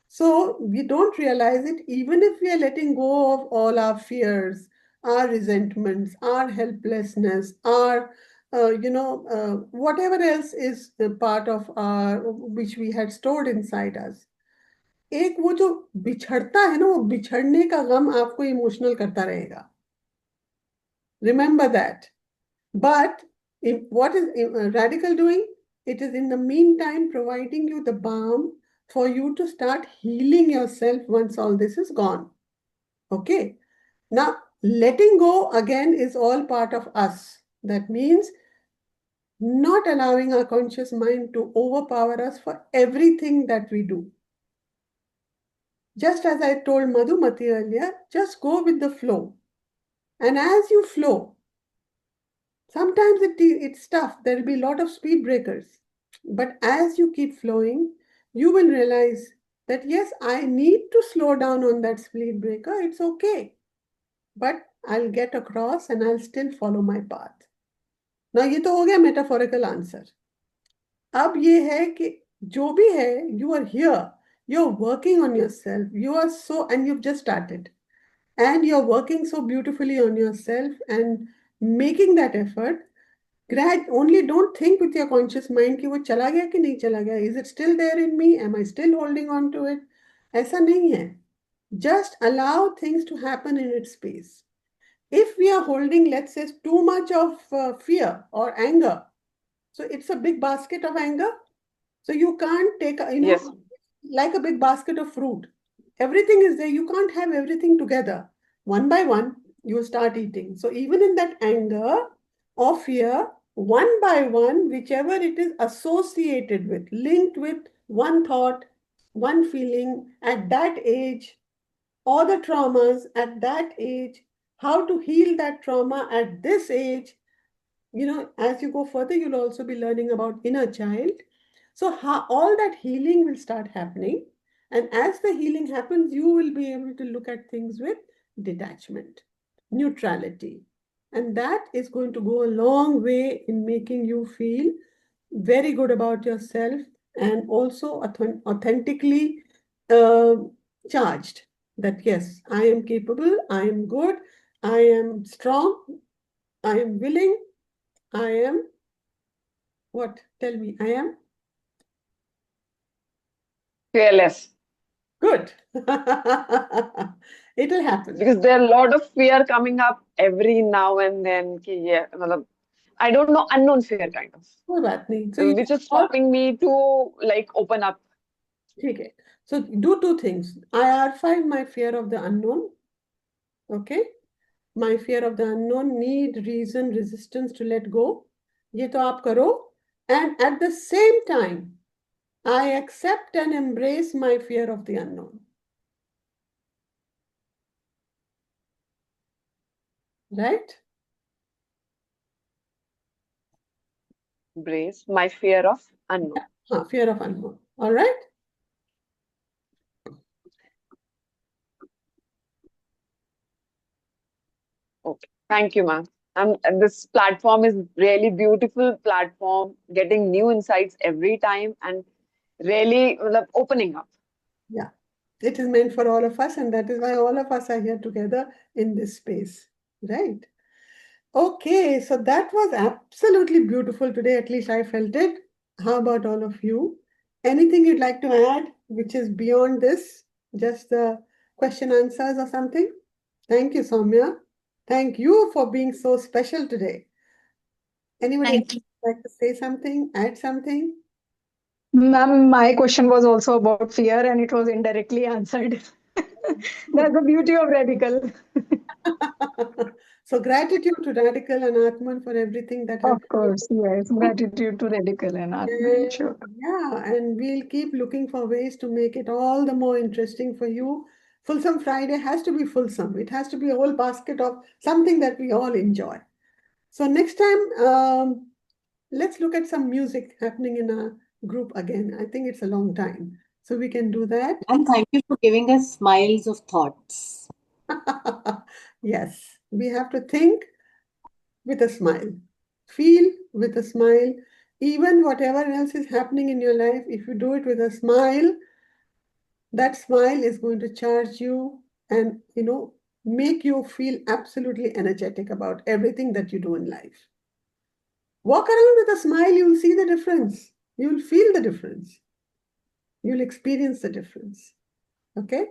So we don't realize it, even if we are letting go of all our fears, our resentments, our helplessness, our, whatever else is a part of our, which we had stored inside us. एक वो जो बिछड़ता है ना, वो बिछड़ने का गम आपको emotional करता रहेगा. Remember that. But what is Redikall doing? It is in the meantime providing you the balm for you to start healing yourself once all this is gone. Okay. Now, letting go again is all part of us. That means not allowing our conscious mind to overpower us for everything that we do. Just as I told Madhumati earlier, just go with the flow. And as you flow, sometimes it's tough. There will be a lot of speed breakers. But as you keep flowing, you will realize that yes, I need to slow down on that speed breaker. It's okay. But I'll get across and I'll still follow my path. Now, ये तो हो गया metaphorical answer. अब ये है कि जो भी है, you are here. You're working on yourself. You are so, and you've just started. And you're working so beautifully on yourself and making that effort. Only don't think with your conscious mind कि वो चला गया कि नहीं चला गया. Is it still there in me? Am I still holding on to it? ऐसा नहीं है. Just allow things to happen in its space. If we are holding, let's say, too much of fear or anger, so it's a big basket of anger. So you can't take, Yes. like a big basket of fruit. Everything is there. You can't have everything together. One by one, you start eating. So even in that anger or fear, one by one, whichever it is associated with, linked with one thought, one feeling at that age, or the traumas at that age, how to heal that trauma at this age. As you go further, you'll also be learning about inner child. So how all that healing will start happening. And as the healing happens, you will be able to look at things with detachment, neutrality. And that is going to go a long way in making you feel very good about yourself and also authentically uh, charged that yes, I am capable, I am good, I am strong, I am willing, I am what? Tell me, I am Fearless. good. It'll happen. Because there are a lot of fear coming up every now and then. Yeah, I don't know, unknown fear kind of, कोई बात नहीं. So you which is stopping me to like open up. ठीक है. So do two things. I find my fear of the unknown. Okay. My fear of the unknown, need, reason, resistance to let go. ये तो आप करो. And at the same time, I accept and embrace my fear of the unknown. Right? Embrace my fear of unknown. Fear of unknown. All right? Okay. Thank you, ma'am. And this platform is really beautiful platform, getting new insights every time and really opening up. Yeah. It is meant for all of us, and that is why all of us are here together in this space. Right? Okay, so that was absolutely beautiful today. At least I felt it. How about all of you? Anything you'd like to add, which is beyond this, just the question answers or something? Thank you, Soumya. Thank you for being so special today. Anybody else Thank you. like to say something, add something? Ma'am, my question was also about fear and it was indirectly answered. That's the beauty of Redikall. So gratitude to Redikall and Atman for everything that Of happened. course, yes. Gratitude to Redikall and Atman, sure. Yeah, and we'll keep looking for ways to make it all the more interesting for you. Fulsome Friday has to be fulsome. It has to be a whole basket of something that we all enjoy. So next time, let's look at some music happening in a group again. I think it's a long time. So we can do that. And thank you for giving us smiles of thoughts. Yes, we have to think with a smile, feel with a smile. Even whatever else is happening in your life, if you do it with a smile, that smile is going to charge you and, make you feel absolutely energetic about everything that you do in life. Walk around with a smile, you'll see the difference. You'll feel the difference. You'll experience the difference. Okay?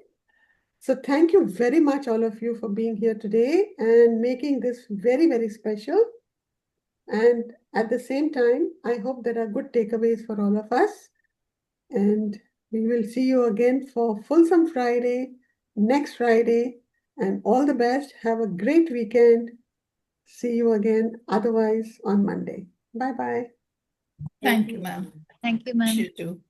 So thank you very much, all of you, for being here today and making this very, very special. And at the same time, I hope there are good takeaways for all of us. And we will see you again for Fulsome Friday next Friday. And all the best. Have a great weekend. See you again, otherwise, on Monday. Bye bye. Thank you, ma'am. Thank you, ma'am. You too.